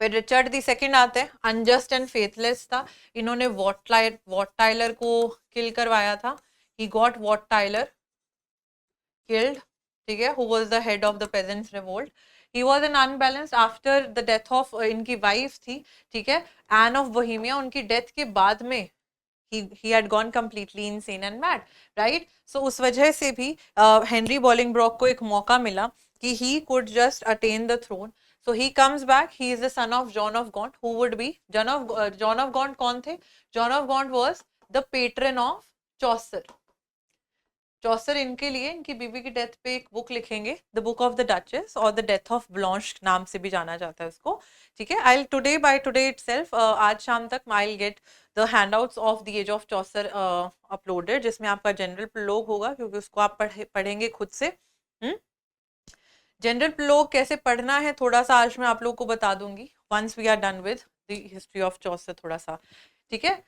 Speaker 1: फिर रिचर्ड दी सेकंड आते हैं, अनजस्ट एंड फेथलेस था, इन्होंने वॉट टाइलर को किल करवाया था, he got Wat Tyler killed, ठीक है, who was the head of the peasants revolt. He was an unbalanced after the death of इनकी वाइफ थी, ठीक है, एन ऑफ बोहेमिया, उनकी डेथ के बाद में he had gone completely insane and mad, right? So उस वजह से भी हेनरी बॉलिंगब्रॉक को एक मौका मिला कि he could just attain the throne. So he comes back, he is the son of John of Gaunt, who would be John of Gaunt कौन थे? John of Gaunt was the patron of Chaucer. चौसर इनके लिए, इनकी बीवी की death पे एक book लिखेंगे, the book of the Duchess और द डेथ ऑफ ब्लॉन्श नाम से भी जाना जाता है उसको, ठीक है। I today by today itself, आज शाम तक I will get the handouts of the age of Chaucer uploaded, जिसमें आपका जनरल प्रोलॉग होगा, क्योंकि उसको आप पढ़ेंगे खुद से। जनरल प्रोलॉग कैसे पढ़ना है थोड़ा सा आज मैं आप लोगों को बता दूंगी, once we are done with the history of Chaucer थोड़ा सा, ठीक है।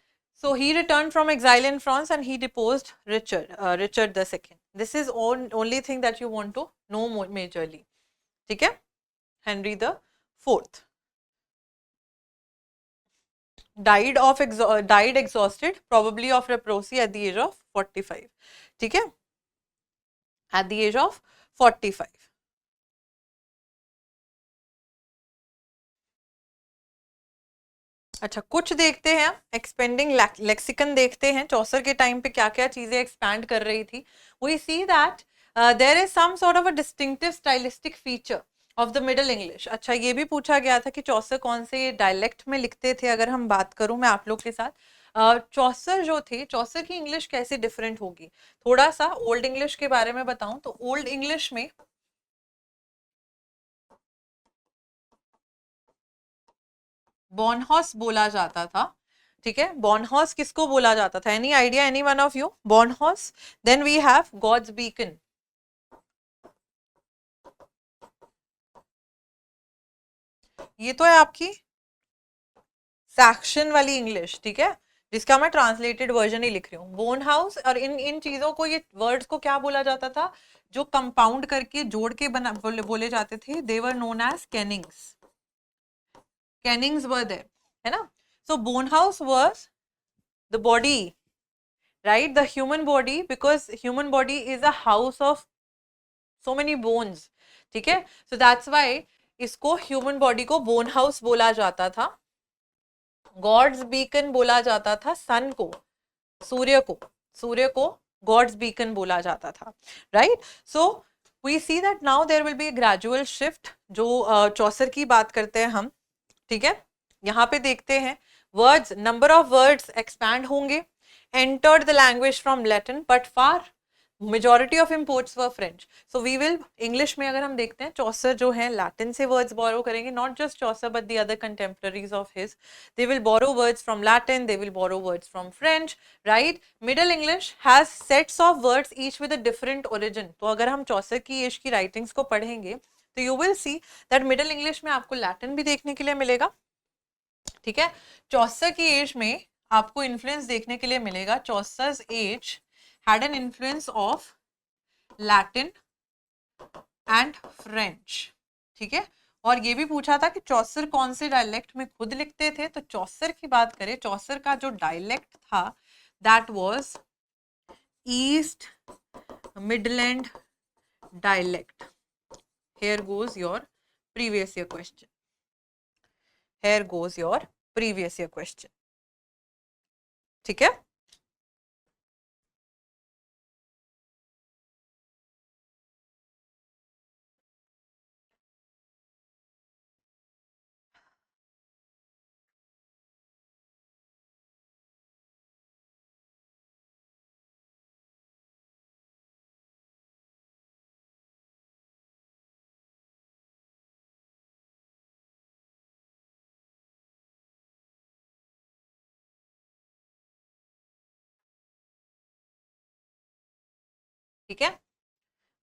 Speaker 1: So he returned from exile in France and he deposed Richard the Second. This is only thing that you want to know majorly. ठीक है? Henry the Fourth died exhausted, probably of leprosy at the age of 45. ठीक है? At the age of 45. अच्छा, कुछ देखते हैं, expanding lexicon देखते हैं, चौसर के टाइम पे क्या क्या चीजें एक्सपैंड कर रही थी। We see that there is some sort of a distinctive stylistic feature of the Middle English. अच्छा, ये भी पूछा गया था कि चौसर कौन से डायलेक्ट में लिखते थे, अगर हम बात करूं मैं आप लोग के साथ, चौसर जो थे, चौसर की इंग्लिश कैसे डिफरेंट होगी, थोड़ा सा ओल्ड इंग्लिश के बारे में बताऊं तो ओल्ड इंग्लिश में बॉर्नहॉस बोला जाता था, ठीक है। बॉर्नहॉस किसको बोला जाता था, any idea, any one of you? Bone house. Then we have God's beacon, ये तो है आपकी सैक्शन वाली इंग्लिश, ठीक है, जिसका मैं ट्रांसलेटेड वर्जन ही लिख रही हूँ। बोन हाउस और इन इन चीजों को, ये वर्ड्स को क्या बोला जाता था, जो कंपाउंड करके जोड़ के बना बोले जाते थे, they were known as kennings, kennings were there, है ना। So bone house was the body, right, the human body, because human body is a house of so many bones, ठीक है। सो दैट्स वाई इसको human body को bone house बोला जाता था। God's beacon बोला जाता था सन को, सूर्य को, सूर्य को गॉड्स बीकन बोला जाता था, right. So we see that now there will be a gradual shift, जो चौसर की बात करते हैं हम, ठीक है। यहाँ पे देखते हैं words, number of words expand होंगे, entered the language from Latin but far majority of imports were French. So we will, English में अगर हम देखते हैं, चौसर जो है लैटिन से वर्ड्स बोरो करेंगे, not just Chaucer but the other contemporaries of his, they will borrow words from Latin, they will borrow words from French, right? Middle English has sets of words each with a different origin. तो अगर हम चौसर की as की writings को पढ़ेंगे तो you will see that Middle English में आपको Latin भी देखने के लिए मिलेगा, ठीक है। चौसर की एज में आपको इन्फ्लुएंस देखने के लिए मिलेगा, चौसर as had an influence of Latin and French, ठीक है। और ये भी पूछा था कि चौसर कौन से डायलेक्ट में खुद लिखते थे, तो चौसर की बात करें, चौसर का जो डायलेक्ट था that was east Midland dialect. Here goes your previous year question, here goes your previous year question, ठीक है। ठीक है,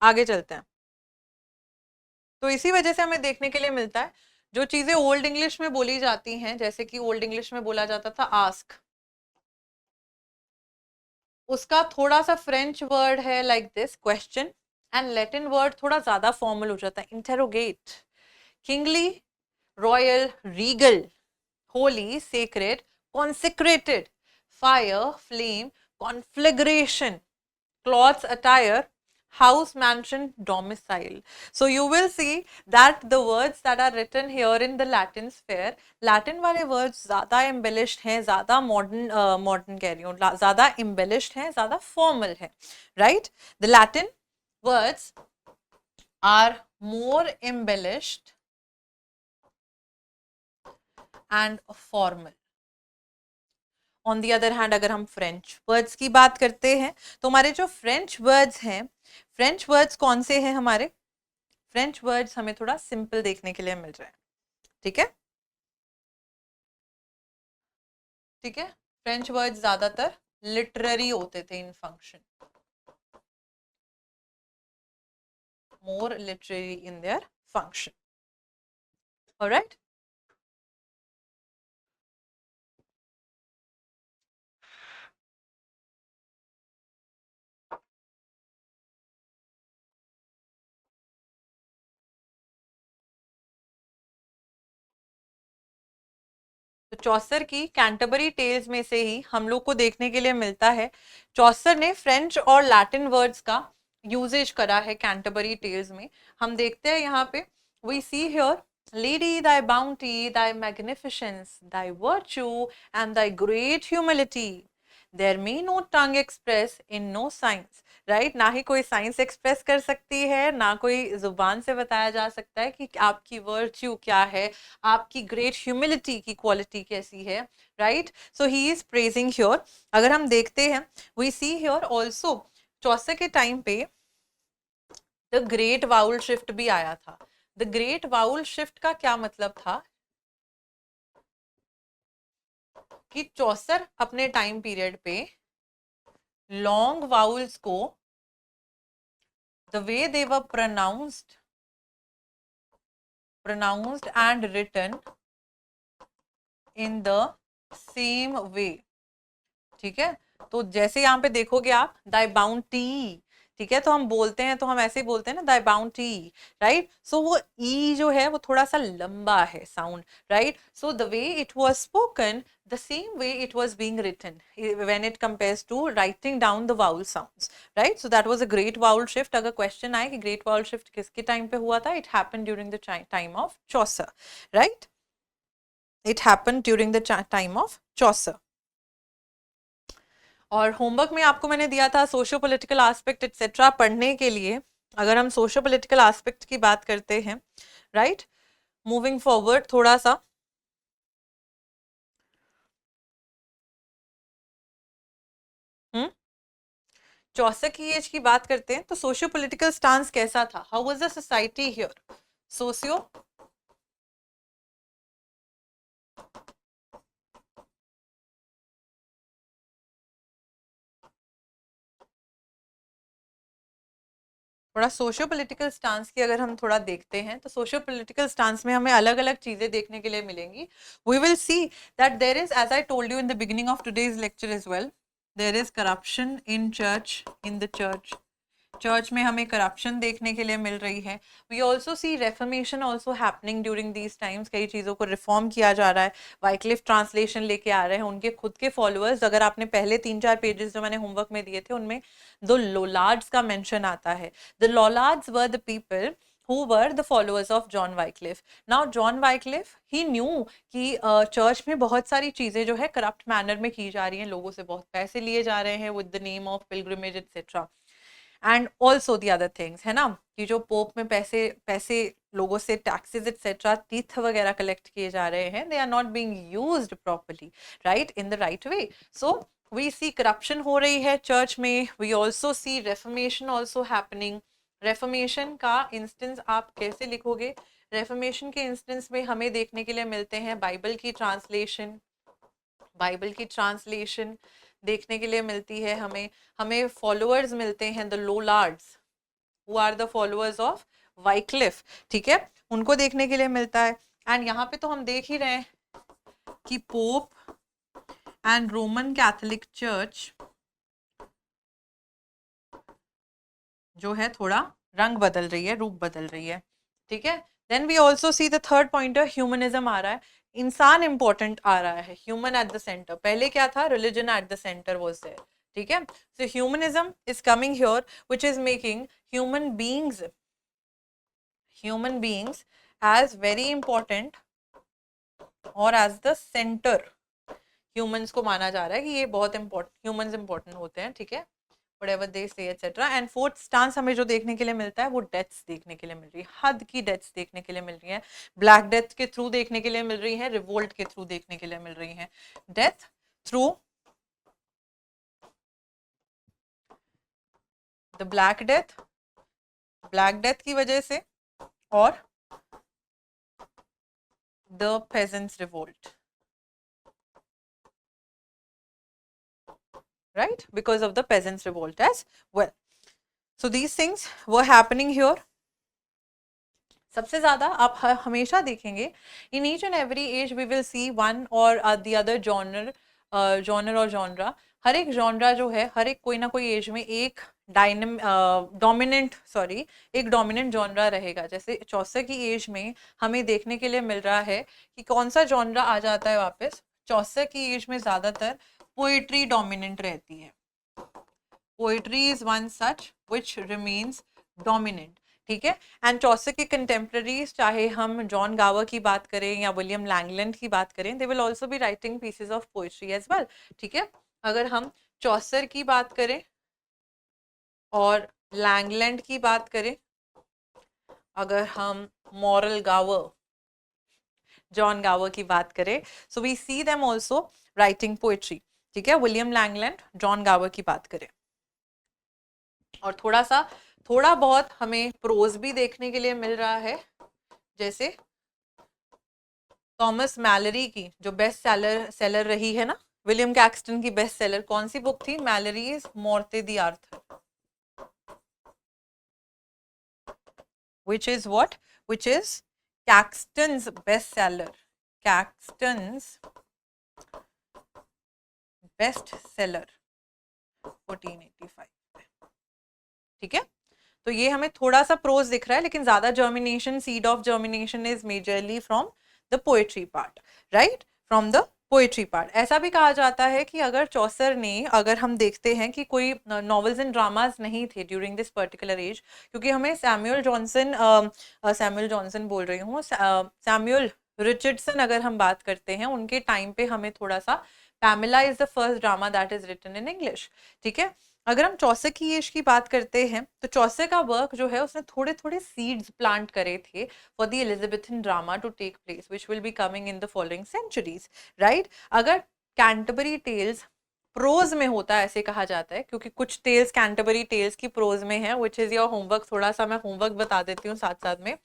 Speaker 1: आगे चलते हैं। तो इसी वजह से हमें देखने के लिए मिलता है, जो चीजें ओल्ड इंग्लिश में बोली जाती हैं, जैसे कि ओल्ड इंग्लिश में बोला जाता था आस्क, उसका थोड़ा सा फ्रेंच वर्ड है like this question, and Latin word थोड़ा ज्यादा फॉर्मल हो जाता है, interrogate, kingly, royal, regal, holy, sacred, consecrated, fire, flame, conflagration, clothes, attire, house, mansion, domicile. So you will see that the words that are written here in the Latin sphere, Latin वाले words ज़्यादा embellished हैं, ज़्यादा modern modern कह रही हूँ, ज़्यादा embellished हैं, ज़्यादा formal है, right? The Latin words are more embellished and formal. On the other hand अगर हम फ्रेंच वर्ड्स की बात करते हैं, तो हमारे जो फ्रेंच वर्ड्स हैं, फ्रेंच वर्ड्स कौन से हैं हमारे, फ्रेंच वर्ड्स हमें थोड़ा सिंपल देखने के लिए मिल रहा है, ठीक है, ठीक है। फ्रेंच वर्ड्स ज्यादातर लिटरेरी होते थे in function, more literary in their function, alright. तो चौसर की कैंटरबरी टेल्स में से ही हम लोग को देखने के लिए मिलता है, चौसर ने फ्रेंच और लैटिन वर्ड्स का यूजेज करा है कैंटरबरी टेल्स में। हम देखते हैं यहाँ पे, we see here, lady thy bounty, thy magnificence, thy virtue and thy great humility, there may no tongue express in no science, right, ना ही कोई साइंस एक्सप्रेस कर सकती है, ना कोई जुबान से बताया जा सकता है कि आपकी वर्च्यू क्या है, आपकी ग्रेट ह्यूमिलिटी की क्वालिटी कैसी है, right. So he is praising here. अगर हम देखते हैं, वी सी हियर ऑल्सो चौसे के टाइम पे द ग्रेट वाउल शिफ्ट भी आया था. द ग्रेट वाउल शिफ्ट का क्या मतलब था कि चौसर अपने टाइम पीरियड पे लॉन्ग वाउल्स को the way they were pronounced and written in the same way. ठीक है, तो जैसे यहाँ पे देखोगे आप दाई बाउंटी, ठीक है, तो हम बोलते हैं तो हम ऐसे ही बोलते हैं ना दाई बाउंटी, राइट. सो वो ई जो है वो थोड़ा सा लंबा है sound, right. So the way it was spoken, the same way it was being written when it compares to writing down the vowel sounds, right. So that was a great vowel shift. अगर question आए कि great vowel shift किसके time पे हुआ था, it happened during the time of Chaucer, right. It happened during the time of Chaucer. और homework में आपको मैंने दिया था सोशियो पॉलिटिकल एस्पेक्ट एक्सेट्रा पढ़ने के लिए. अगर हम सोशियो पॉलिटिकल एस्पेक्ट की बात करते हैं, राइट, मूविंग फॉरवर्ड थोड़ा सा, चौसर की एज की बात करते हैं तो सोशियो पॉलिटिकल स्टांस कैसा था, how was the society here, socio थोड़ा सोशियो पॉलिटिकल स्टांस की अगर हम थोड़ा देखते हैं तो सोशियो पॉलिटिकल स्टांस में हमें अलग अलग चीजें देखने के लिए मिलेंगी. We will see that there is, as I told you in the beginning of today's lecture as well, there is corruption in church, in the church में हमें करप्शन देखने के लिए मिल रही है. We also see reformation also happening during these times, कई चीज़ों को रिफॉर्म किया जा रहा है. वाइक्लिफ ट्रांसलेशन लेके आ रहे हैं उनके खुद के फॉलोअर्स. अगर आपने पहले 3-4 पेजेस जो मैंने होमवर्क में दिए थे उनमें दो लोलार्ड्स का मेंशन आता है. The Lollards were the people who were the followers of John Wycliffe. Now John Wycliffe, he knew कि चर्च में बहुत सारी चीज़ें जो है करप्ट मैनर में की जा रही हैं, लोगों से बहुत पैसे लिए जा रहे हैं with the name of pilgrimage etcetera. And also the other things, है ना, कि जो पोप में पैसे पैसे लोगों से टैक्सेस एक्सेट्रा तीर्थ वगैरह कलेक्ट किए जा रहे हैं, they are not being used properly, right, in the right way. So we see corruption हो रही है चर्च में. We also see reformation also happening. Reformation का इंस्टेंस आप कैसे लिखोगे, रेफर्मेशन के इंस्टेंस में हमें देखने के लिए मिलते हैं बाइबल की ट्रांसलेशन, बाइबल की ट्रांसलेशन देखने के लिए मिलती है हमें. हमें फॉलोअर्स मिलते हैं the Lollards who are the followers of Wycliffe, ठीक है, उनको देखने के लिए मिलता है. एंड यहाँ पे तो हम देख ही रहे हैं कि pope and Roman Catholic church जो है थोड़ा रंग बदल रही है, रूप बदल रही है, ठीक है. Then we also see the third pointer, humanism आ रहा है. इंसान इंपॉर्टेंट आ रहा है, ह्यूमन एट द सेंटर. पहले क्या था, religion at the centre was there, ठीक है. So humanism is coming here which is making human beings as very important और एज द सेंटर ह्यूमंस को माना जा रहा है कि ये बहुत इंपॉर्टेंट, ह्यूमंस इंपॉर्टेंट होते हैं, ठीक है, whatever they say etc. And fourth stance हमें जो देखने के लिए मिलता है वो डेथ्स देखने के लिए मिल रही है, हद की डेथ्स देखने के लिए मिल रही है. ब्लैक डेथ के थ्रू देखने के लिए मिल रही है, रिवोल्ट के थ्रू देखने के लिए मिल रही है. Death through the Black death की वजह से, और the pageants revolt, right, because of the peasants revolt as well. So these things were happening here. सबसे ज़्यादा आप हमेशा देखेंगे in each and every age we will see one और द अदर जॉनर और जॉनरा. हर एक जॉनरा जो है, हर एक कोई ना कोई एज में एक एक डोमिनेंट जॉनरा रहेगा. जैसे चौसर की एज में हमें देखने के लिए मिल रहा है कि कौन सा जॉनरा आ जाता है वापस. चौसर की एज में ज़्यादातर पोइट्री डोमिनेंट रहती है. Poetry is one such which remains dominant, ठीक है. एंड चौसर के कंटेम्प्रेरीज, चाहे हम जॉन गावर की बात करें या विलियम लैंगलैंड की बात करें, they will also be writing pieces of poetry as well, ठीक है. अगर हम चौसर की बात करें और लैंगलैंड की बात करें, अगर हम मॉरल गावर, जॉन गावर की बात करें, so we see them also writing poetry, ठीक है। विलियम लैंगलैंड, जॉन गावर की बात करें, और थोड़ा बहुत हमें प्रोज भी देखने के लिए मिल रहा है, जैसे थॉमस मैलरी की जो बेस्ट सेलर रही है ना, विलियम कैक्सटन की बेस्ट सेलर कौन सी बुक थी? मैलरीज मॉर्टे दी Arthur, which is what? Which is Caxton's bestseller. Caxton's bestseller 1485, ठीक है। तो ये हमें थोड़ा सा प्रोज दिख रहा है, लेकिन ज्यादा germination, seed of germination is majorly from the poetry part, right, from the poetry part. ऐसा भी कहा जाता है कि अगर चौसर ने, अगर हम देखते हैं कि कोई नॉवेल्स एंड ड्रामाज नहीं थे ड्यूरिंग दिस पर्टिकुलर एज, क्योंकि हमें सैमुअल जॉनसन बोल रही हूँ, सैमुअल रिचर्डसन अगर हम बात करते हैं उनके टाइम पे, हमें थोड़ा सा Pamela is the first drama that is written in English, ठीक है। अगर हम चौसर की एज की बात करते हैं तो चौसर का वर्क जो है उसने थोड़े थोड़े सीड्स प्लांट करे थे for the Elizabethan drama to take place which will be coming in the following centuries, right. अगर कैंटरबरी टेल्स प्रोज में होता है, ऐसे कहा जाता है, क्योंकि कुछ टेल्स कैंटरबरी टेल्स की प्रोज में है, व्हिच इज योर होमवर्क। थोड़ा सा मैं होमवर्क बता देती हूँ साथ साथ में,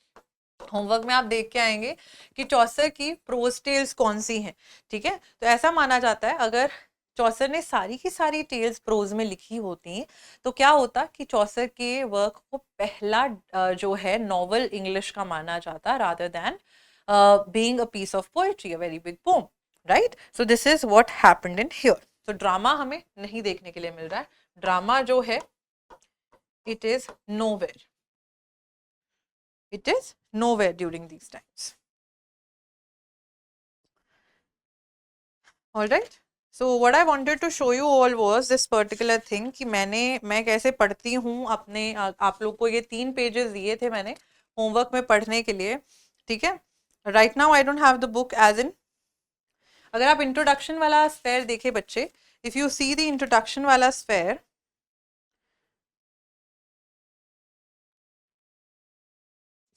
Speaker 1: होमवर्क में आप देख के आएंगे कि चौसर की प्रोज टेल्स कौन सी हैं, ठीक है। तो ऐसा माना जाता है अगर चौसर ने सारी की सारी टेल्स प्रोज में लिखी होती तो क्या होता कि चौसर के वर्क को पहला जो है नॉवल इंग्लिश का माना जाता, rather than being a piece of poetry, a very big poem, right. So this is what happened in here. तो ड्रामा हमें नहीं देखने के लिए मिल रहा है, ड्रामा जो है it is nowhere, it is nowhere during these times. All right. So what I wanted to show you all was this particular thing कि मैं कैसे पढ़ती हूँ अपने, आप लोग को ये 3 पेजेस दिए थे मैंने होमवर्क में पढ़ने के लिए, ठीक है। Right now I don't have the book as in, अगर आप इंट्रोडक्शन वाला स्फेयर देखे बच्चे, if you see the introduction वाला sphere,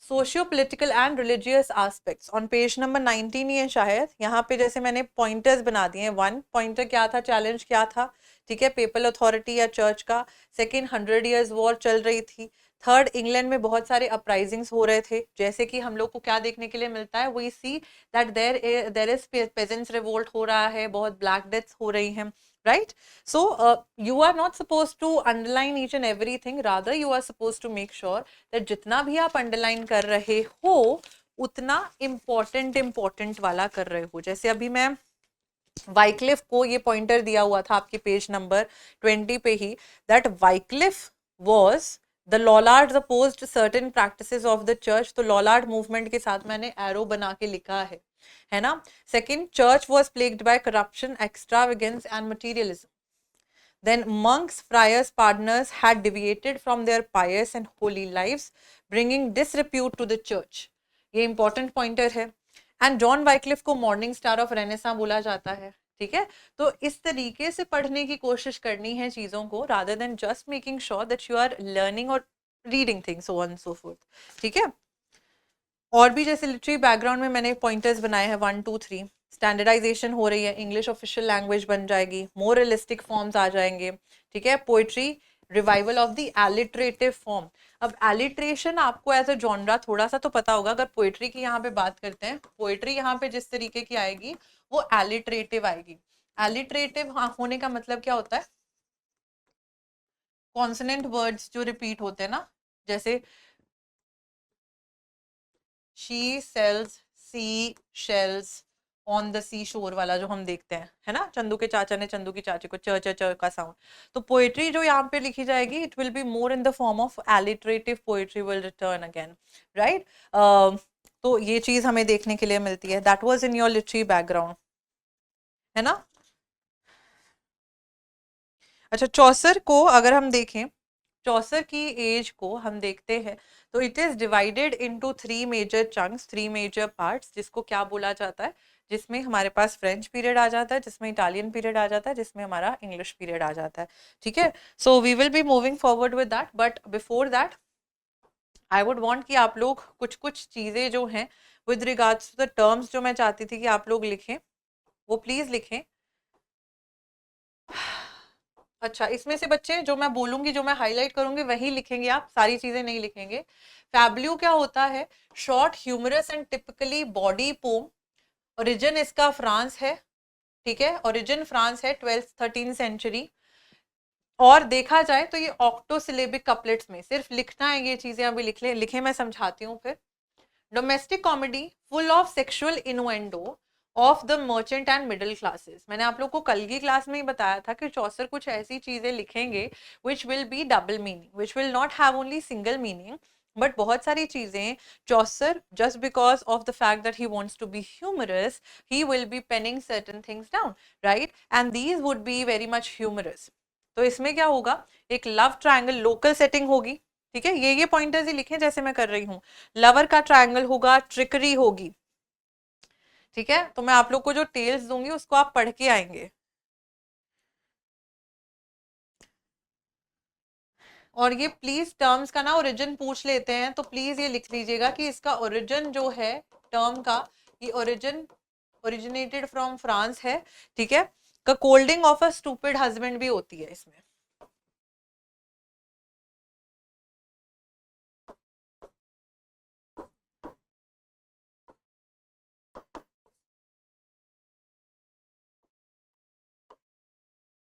Speaker 1: socio political and religious aspects on page number 19 ही है शायद, यहाँ पे जैसे मैंने पॉइंटर्स बना दिए हैं। 1 पॉइंटर क्या था, चैलेंज क्या था, ठीक है, पेपल अथॉरिटी या चर्च का। सेकंड 100 ईयर्स वॉर चल रही थी। थर्ड, इंग्लैंड में बहुत सारे अपराइजिंग्स हो रहे थे, जैसे कि हम लोग को क्या देखने के लिए मिलता है, we see that there is peasants revolt हो रहा है, बहुत ब्लैक डेथ्स हो रही हैं, right? So you are not supposed to underline each and everything, rather you are supposed to make sure that जितना भी आप underline कर रहे हो उतना important वाला कर रहे हो। जैसे अभी मैं वाइक्लिफ को ये पॉइंटर दिया हुआ था आपके पेज नंबर 20 पे ही, that Wycliffe was the Lollards opposed certain practices of the church। तो लॉलार्ड मूवमेंट के साथ मैंने एरो बना के लिखा है ना। Second, church was plagued by corruption, extravagance and materialism. Then monks, friars, partners had deviated from their pious and holy lives, bringing disrepute to the church। ये इंपॉर्टेंट पॉइंटर है। एंड जॉन वाइक्लिफ को morning star of Renaissance बोला जाता है, ठीक है। तो इस तरीके से पढ़ने की कोशिश करनी है चीज़ों को, rather than just making sure that you are learning और reading things so on so forth, ठीक है। और भी जैसे लिटरेरी बैकग्राउंड में मैंने पॉइंटर्स बनाए हैं 1 2 3। स्टैंडर्डाइजेशन हो रही है, इंग्लिश ऑफिशियल लैंग्वेज बन जाएगी, मोर रियलिस्टिक फॉर्म्स आ जाएंगे, ठीक है। Poetry, revival of the alliterative form. अब एलिट्रेशन आपको एज अ जॉनरा थोड़ा सा तो पता होगा, अगर पोइट्री की यहाँ पे बात करते हैं, पोइट्री यहाँ पे जिस तरीके की आएगी वो एलिटरेटिव आएगी। एलिटरेटिव होने का मतलब क्या होता है, कॉन्सोनेंट वर्ड्स जो रिपीट होते हैं ना, जैसे she sells sea shells on the sea shore वाला जो हम देखते हैं, है ना, चंदू के चाचा ने चंदू की चाची को, च च च का साउंड। तो पोएट्री जो यहाँ पे लिखी जाएगी, it will be more in the form of alliterative poetry will return again, right. तो ये चीज हमें देखने के लिए मिलती है। That was in your literary background, है ना। अच्छा, चौसर को अगर हम देखें, चौसर की एज को हम देखते हैं तो it is divided into 3 major chunks, 3 major parts, जिसको क्या बोला जाता है, जिसमें हमारे पास फ्रेंच पीरियड आ जाता है, जिसमें इटालियन पीरियड आ जाता है, जिसमें हमारा इंग्लिश पीरियड आ जाता है, ठीक है। So we will be moving forward with that, but before that I would want कि आप लोग कुछ कुछ चीज़ें जो हैं with regards to the terms जो मैं चाहती थी कि आप लोग लिखें, वो प्लीज़ लिखें। अच्छा, इसमें से बच्चे जो मैं बोलूंगी, जो मैं हाईलाइट करूंगी वही लिखेंगे, आप सारी चीजें नहीं लिखेंगे। फैब्ल्यू क्या होता है? Short, humorous and typically bawdy poem. Origin इसका फ्रांस है, ठीक है, ओरिजिन फ्रांस है, 12th-13th सेंचुरी। और देखा जाए तो ये ऑक्टोसिलेबिक कपलेट्स में सिर्फ लिखना है, ये चीजें अभी लिखे मैं समझाती हूँ फिर। Domestic comedy full of sexual innuendo of the merchant and middle classes. मैंने आप लोग को कल की क्लास में ही बताया था कि चौसर कुछ ऐसी चीजें लिखेंगे which will be double meaning, which will not have only single meaning, but बहुत सारी चीजें Chaucer just because of the fact that he wants to be humorous he will be penning certain things down, right, and these would be very much humorous. तो इसमें क्या होगा, एक love triangle local setting होगी, ठीक है, ये pointers ही लिखें जैसे मैं कर रही हूँ। लवर का ट्रायंगल होगा, ट्रिकरी होगी, ठीक है। तो मैं आप लोग को जो टेल्स दूंगी उसको आप पढ़ के आएंगे। और ये प्लीज टर्म्स का ना ओरिजिन पूछ लेते हैं तो प्लीज ये लिख लीजिएगा कि इसका ओरिजिन जो है टर्म का, ये ओरिजिनेटेड फ्रॉम फ्रांस है, ठीक है। का कोल्डिंग ऑफ अ स्टूपिड हस्बैंड भी होती है इसमें।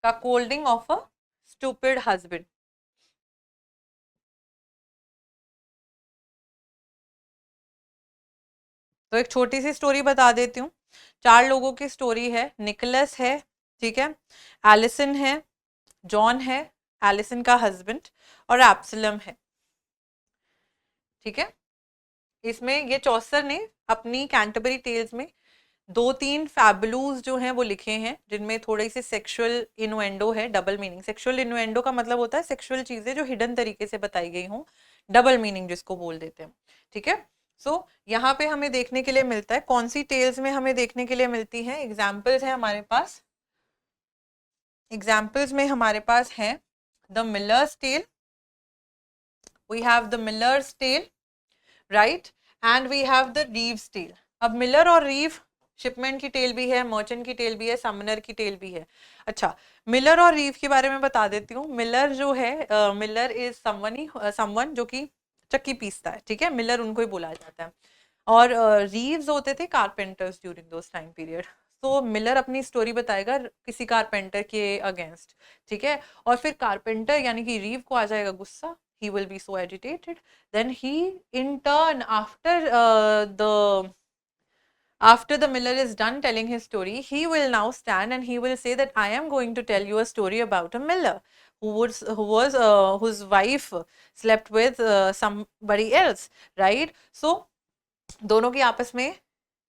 Speaker 1: का कोल्डिंग ऑफ अ स्टूपिड हस्बैंड। तो एक छोटी सी स्टोरी बता देती हूँ। 4 लोगों की स्टोरी है। निकोलस है, ठीक है, एलिसन है, जॉन है, एलिसन का हस्बैंड, और एब्सलम है, ठीक है। इसमें ये चौसर ने अपनी कैंटरबरी टेल्स में 2-3 फैबुलूज जो हैं वो लिखे हैं, जिनमें थोड़ी सी सेक्सुअल इनुएंडो है, डबल मीनिंग। सेक्सुअल इनुएंडो का मतलब होता है सेक्सुअल चीजें जो हिडन तरीके से बताई गई हों, डबल मीनिंग जिसको बोल देते हैं, ठीक है। सो यहाँ पे हमें देखने के लिए मिलता है, कौन सी टेल्स में हमें देखने के लिए मिलती हैं, एग्जाम्पल्स है हमारे पास। एग्जाम्पल्स में हमारे पास है the Miller's tale, we have the Miller's tale, right, and we have the Reeve's tale. अब मिलर और रीव शिपमेंट की टेल भी है, मर्चेंट की टेल भी है, समनर की टेल भी है। अच्छा, मिलर और रीव के बारे में बता देती हूँ। मिलर जो है, मिलर इज समवन जो कि चक्की पीसता है, ठीक है, मिलर उनको ही बोला जाता है। और रीव्स होते थे carpenters during those time period. तो मिलर अपनी स्टोरी बताएगा किसी कारपेंटर के अगेंस्ट, ठीक है, और फिर कारपेंटर यानी कि रीव को आ जाएगा गुस्सा, he will be so agitated, then he in turn after the miller is done telling his story, he will now stand and he will say that I am going to tell you a story about a miller who was whose wife slept with somebody else, right? So दोनों की आपस में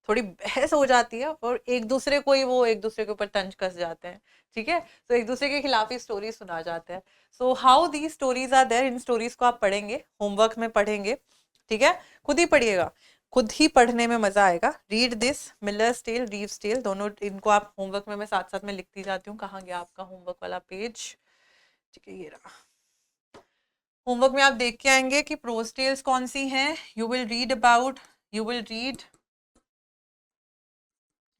Speaker 1: थोड़ी बहस हो जाती है और एक दूसरे को ही वो एक दूसरे के ऊपर तंज कस जाते हैं, ठीक है। तो एक दूसरे के खिलाफ ही स्टोरी सुना जाते हैं। So how the stories are there, इन स्टोरीज को आप पढ़ेंगे, होमवर्क में पढ़ेंगे, ठीक है, खुद ही पढ़िएगा, खुद ही पढ़ने में मजा आएगा। Read this Miller's tale, Reeve's tale, दोनों इनको आप होमवर्क में, मैं साथ साथ में लिखती जाती हूँ। कहाँ गया आपका होमवर्क वाला पेज, ठीक है, ये रहा। होमवर्क में आप देख के आएंगे कि प्रोज टेल्स कौन सी हैं। यू विल रीड,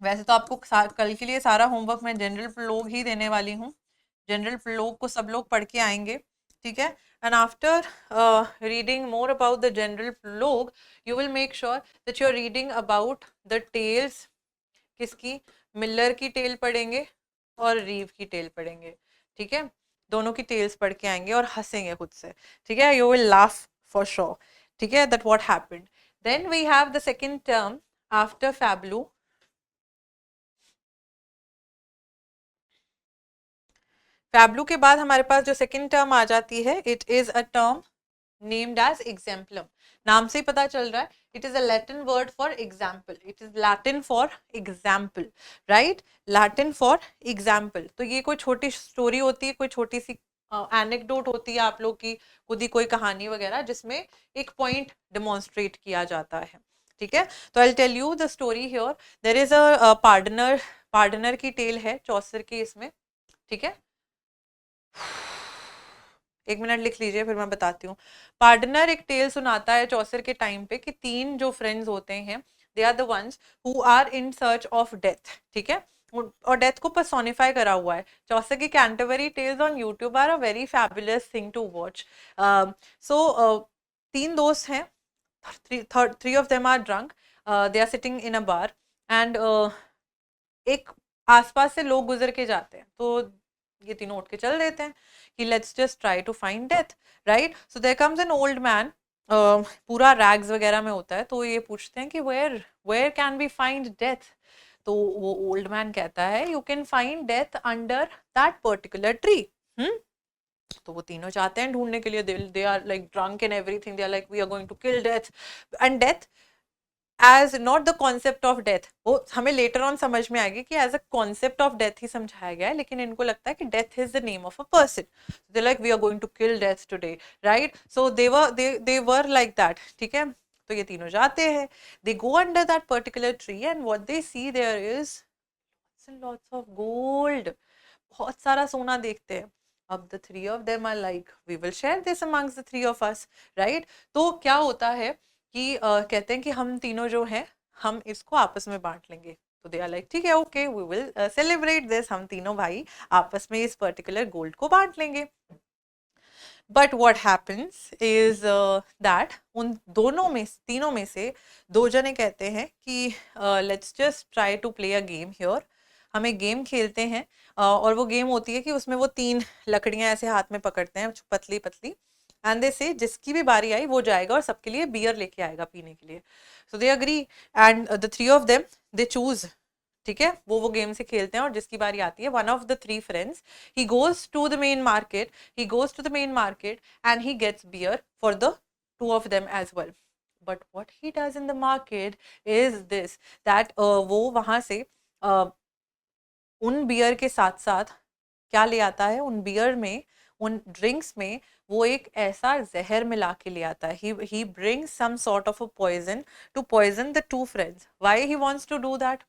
Speaker 1: वैसे तो आपको कल के लिए सारा होमवर्क मैं जनरल प्रोलॉग ही देने वाली हूँ। जनरल प्रोलॉग को सब लोग पढ़ के आएंगे, ठीक है। And after reading more about the general prologue, you will make sure that you are reading about the tales. किसकी? मिलर की टेल पढ़ेंगे और रीव की टेल पढ़ेंगे, ठीक है। दोनों की टेल्स पढ़ के आएंगे और हंसेंगे खुद से, ठीक है। You will laugh for sure, ठीक है, that what happened. Then we have the second term after fabliau. Fabliau के बाद हमारे पास जो सेकंड टर्म आ जाती है, it is a term named as exemplum. नाम से ही पता चल रहा है, it is a Latin word for example, it is Latin for example, right, Latin for example. तो ये कोई छोटी स्टोरी होती है, कोई छोटी सी एनेक्डोट होती है आप लोग की खुद ही कोई कहानी वगैरह, जिसमें एक पॉइंट डिमॉन्स्ट्रेट किया जाता है, ठीक है, तो I tell you the story here. There is a pardoner की टेल है चौसर की इसमें. ठीक है, एक मिनट लिख लीजिए फिर मैं बताती हूँ. पार्डनर एक टेल सुनाता है चौसर के टाइम पे कि तीन जो फ्रेंड्स होते हैं, they are the ones who are in search of death. ठीक है, और डेथ को पर्सोनिफाई करा हुआ है. चौसर की Canterbury Tales on YouTube are a very fabulous thing to watch. So तीन दोस्त हैं. Three of them are drunk. They are sitting in a bar and एक आसपास से लोग गुजर के जाते हैं, तो ये तीनों उठ के चल देते हैं कि let's just try to find death. Right, so there comes an old man. पूरा रैग्स वगैरह में होता है, तो ये पूछते हैं कि where where can we find death. तो वो ओल्ड मैन कहता है you can find death under that particular tree. तो वो तीनों जाते हैं ढूंढने के लिए. They are like drunk and everything. They are like we are going to kill death. And death as not the concept of death, वो हमें लेटर ऑन समझ में आएगी कि as a concept of death ही समझाया गया है, लेकिन इनको लगता है कि death is the name of a person. They like we are going to kill death today. Right, so they were like that. ठीक है, तो ये तीनों जाते हैं. They go under that particular tree and what they C there is lots of gold. बहुत सारा सोना देखते हैं. अब the three of them are like we will share this amongst the three of us. Right, तो क्या होता है कि कहते हैं कि हम तीनों जो हैं हम इसको आपस में बांट लेंगे. तो दे आर लाइक ठीक है, okay we will celebrate this. हम तीनों भाई आपस में इस पर्टिकुलर गोल्ड को बांट लेंगे. But what happens is that उन दोनों में तीनों में से दो जने कहते हैं कि let's just try to play a game here. हमें गेम खेलते हैं. और वो गेम होती है कि उसमें वो तीन लकड़ियां ऐसे हाथ में पकड़ते हैं पतली पतली. एंड दे से जिसकी भी बारी आई वो जाएगा और सबके लिए बियर लेके आएगा पीने के लिए. So they agree and the three of them they choose. ठीक है, वो गेम से खेलते हैं और जिसकी बारी आती है one of the three friends he goes to the main market. He goes to the main market and he gets beer for the two of them as well. But what he does in the market is this that वो वहां से uh, उन beer के साथ साथ क्या ले आता है. उन बियर में, उन ड्रिंक्स में वो एक ऐसा जहर मिला के ले आता है. he brings some sort of a poison to poison the two friends. Why he wants to do that?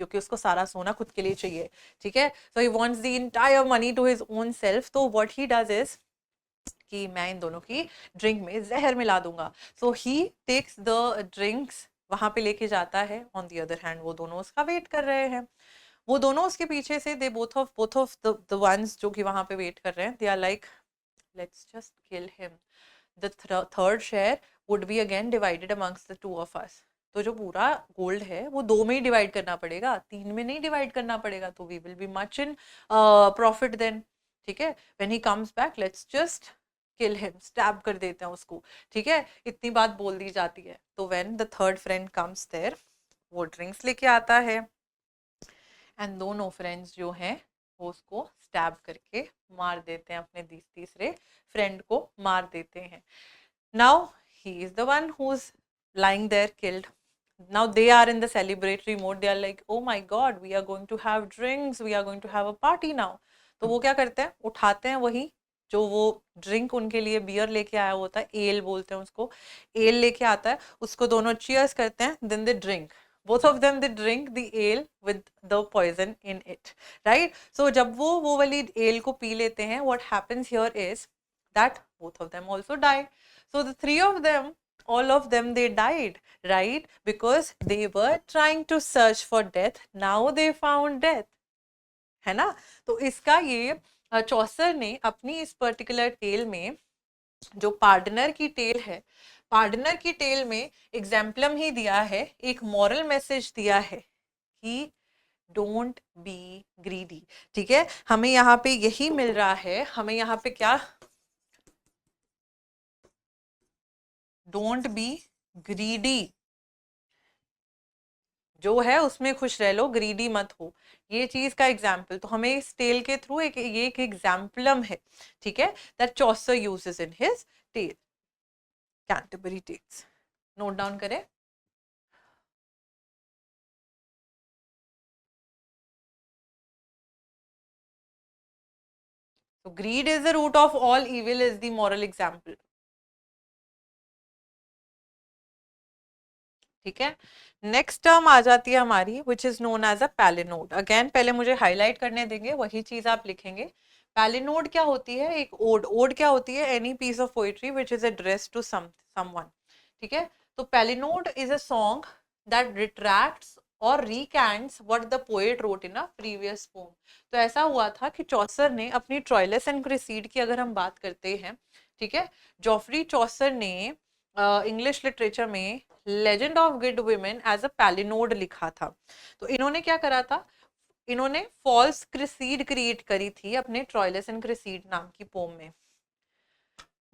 Speaker 1: क्योंकि उसको सारा सोना खुद के लिए चाहिए. ठीक है, so he wants the entire money to his own self. तो व्हाट ही डज इज कि मैं इन दोनों की ड्रिंक में जहर मिला दूंगा. सो ही टेक्स द ड्रिंक्स वहां पे लेके जाता है. ऑन द अदर हैंड वो दोनों उसका वेट कर रहे हैं. वो दोनों उसके पीछे से they both of the ones जो कि वहां पे वेट कर रहे हैं, they are like let's just kill him. The third share would be again divided amongst the two of us. तो जो पूरा गोल्ड है वो दो में ही डिवाइड करना पड़ेगा, तीन में नहीं डिवाइड करना पड़ेगा. तो we will be much in profit then. ठीक है, when he comes back let's just kill him, stab कर देते हैं उसको. ठीक है, इतनी बात बोल दी जाती है. तो when the third friend comes there, वो ड्रिंक्स लेके आता है एंड दोनों फ्रेंड्स जो हैं वो उसको स्टैब करके मार देते हैं. अपने तीसरे फ्रेंड को मार देते हैं. Now he is the one who's lying there killed. Now they are in the celebratory mode. They are like oh my god we are going to have drinks, we are going to have a party now. तो वो क्या करते हैं, उठाते हैं वही जो वो ड्रिंक उनके लिए बियर लेके आया होता है, एल बोलते हैं उसको. एल लेके आता है, उसको दोनों चीयर्स करते हैं. Then they drink, both of them they drink the ale with the poison in it. Right, so जब वो वाली ale को पी लेते हैं, what happens here is that both of them also die. So the three of them, all of them they died, right? Because they were trying to search for death. Now they found death. है ना. तो इसका ये चौसर ने अपनी इस particular tell में जो पार्डनर की टेल है, पार्डनर की टेल में एग्जाम्पलम ही दिया है, एक मॉरल मैसेज दिया है कि डोंट बी ग्रीडी. ठीक है, हमें यहाँ पे यही मिल रहा है. हमें यहाँ पे क्या, डोंट बी ग्रीडी जो है उसमें खुश रह लो, ग्रीडी मत हो. ये चीज का एग्जाम्पल तो हमें इस टेल के थ्रू ये एक एग्जाम्पलम है. ठीक है, that Chaucer uses in his tale, Canterbury Tales. Note down करें. So greed is the root of all evil is the moral example. ठीक है। नेक्स्ट टर्म आ जाती है हमारी which is known as a palinode. Again पहले मुझे highlight करने देंगे, वही चीज आप लिखेंगे। पैलिनोड क्या होती है? एक ओड। ओड क्या होती है? Any piece of poetry which is address to someone. ठीक है। तो palinode is a song that retracts और recants what the poet wrote in a previous poem. तो ऐसा हुआ था कि चौसर ने अपनी ट्रॉयलस एंड क्रिसीड की अगर हम बात करते हैं, ठीक है, जॉफ्री चौसर ने इंग्लिश लिटरेचर में legend of good women as a palinode लिखा था। तो इन्होंने क्या करा था? इन्होंने फॉल्स क्रिसीड क्रिएट करी थी अपने ट्रॉयलस एंड क्रिसीड नाम की पोम में।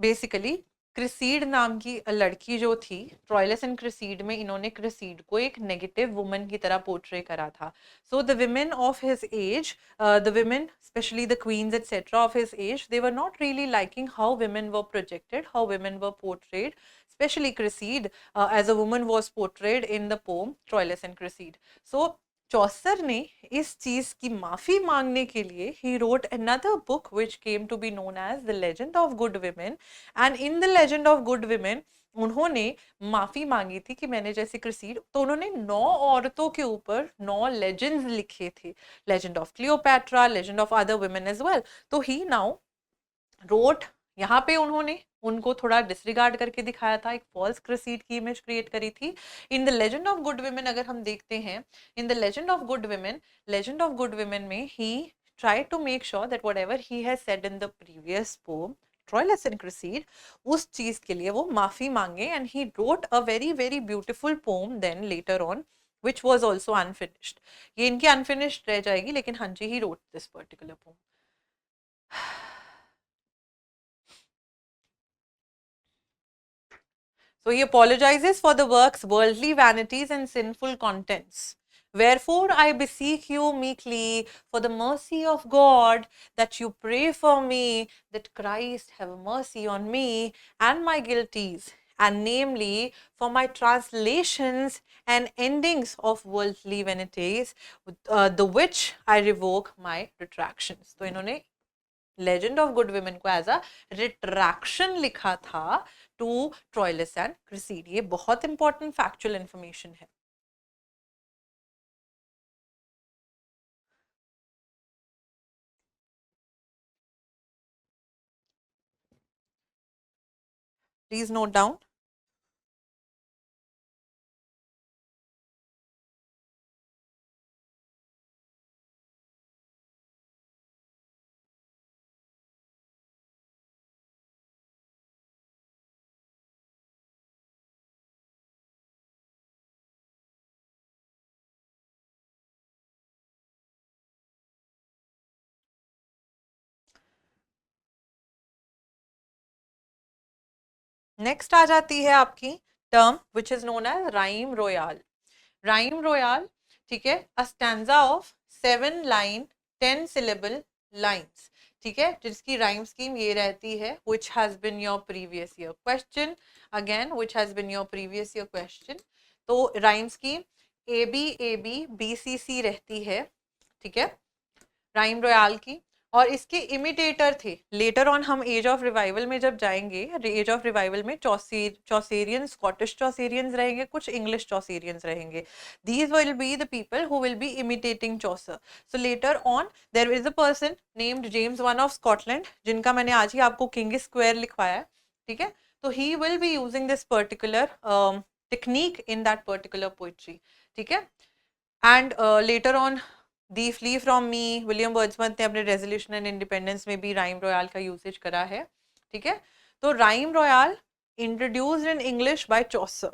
Speaker 1: बेसिकली क्रिसीड नाम की लड़की जो थी, ट्रॉयलस एंड क्रिसीड में इन्होंने क्रिसीड को एक नेगेटिव वुमन की तरह पोर्ट्रे करा था। So the women of his age, the women specially the queens etcetera of his age, they were not really liking how women were projected, how women were portrayed, especially Cresside as a woman was portrayed in the poem Troilus and Cresside. So Chaucer ने इस चीज की माफी मांगने के लिए ही wrote another book which came to be known as the legend of good women. And in the legend of good women उन्होंने माफी मांगी थी कि मैंने जैसे क्रिसीड, तो उन्होंने 9 औरतों के ऊपर 9 लेजेंड्स लिखे थे, legend of Cleopatra, legend of other women as well. तो ही नाउ रोट, यहाँ पे उन्होंने उनको थोड़ा डिसरिगार्ड करके दिखाया था, एक फॉल्स क्रिसीड की इमेज क्रिएट करी थी। In the legend of good women अगर हम देखते हैं, in the legend of good women, legend of good women में he try to make sure that whatever he has said in the previous poem Troilus and Criseyde, उस चीज के लिए वो माफी मांगे। And he wrote a very very beautiful poem then later on which was also unfinished. ये इनकी unfinished रह जाएगी, लेकिन हाँ जी, ही wrote this particular poem. So he apologizes for the work's worldly vanities and sinful contents. Wherefore I beseech you meekly, for the mercy of God, that you pray for me, that Christ have mercy on me and my guilties, and namely for my translations and endings of worldly vanities, the which I revoke my retractions. तो इन्होंने legend of good women को as a retraction लिखा था to Troilus and Criseyde. ये बहुत important factual information है। Please note down. Next आ जाती है आपकी term which is known as rhyme royal. Rhyme royal, ठीक है, a stanza of 7 line 10 syllable lines, ठीक है, जिसकी राइम स्कीम ये रहती है which has been your previous year question, again which has been your previous year question. तो rhyme scheme ABAB BCC रहती है, ठीक है, राइम रॉयल की। और इसके इमिटेटर थे लेटर ऑन, हम एज ऑफ रिवाइवल में जब जाएंगे, एज ऑफ रिवाइवल में चौसेरियन, स्कॉटिश चौसेरियंस रहेंगे, कुछ इंग्लिश चौसेरियंस रहेंगे। These will be the people who will be imitating Chaucer. So later on their is a person named James one of Scotland, जिनका मैंने आज ही आपको किंग स्क्वायर लिखवाया है, ठीक है। तो he will be using this particular technique in that particular poetry, ठीक है। And later on the flea from me, William Wordsworth ने अपने रेजोल्यूशन एंड इंडिपेंडेंस में भी राइम रॉयल का यूसेज करा है, ठीक है। तो rhyme royal introduced in English by Chaucer,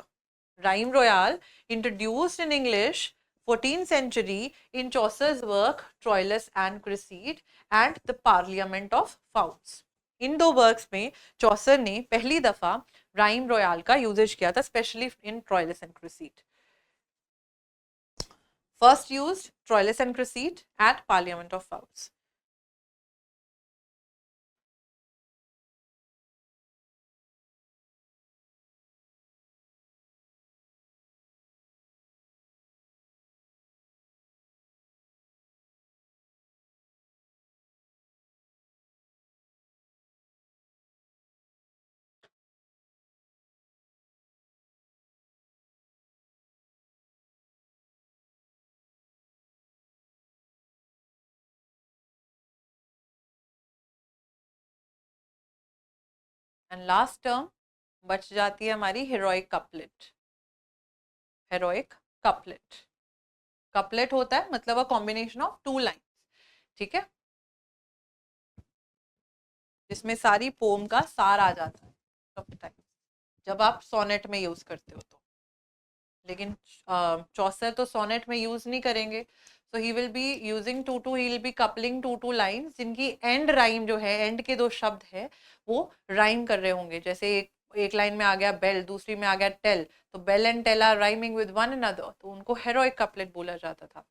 Speaker 1: rhyme royal introduced in English 14th century in Chaucer's work Troilus and Cresside and the Parliament of Fouts. इन दो works में चौसर ने पहली दफा राइम रॉयल का यूजेज किया था, specially in Troilus and Criseyde. First used Troilus and Cresside at Parliament of Fouts. And last term बच जाती है हमारी heroic couplet. Heroic couplet, couplet होता है मतलब a combination of two lines, ठीक है, जिसमें सारी पोम का सार आ जाता है सब टाइम, जब आप सोनेट में यूज करते हो तो। लेकिन चौसर तो सोनेट में यूज नहीं करेंगे, so he will be using two two, he will be coupling two two lines जिनकी एंड राइम जो है, एंड के दो शब्द है वो राइम कर रहे होंगे। जैसे एक लाइन में आ गया बेल, दूसरी में आ गया टेल, तो bell and tale are rhyming with one another, तो उनको हेरोइक कपलेट बोला जाता था।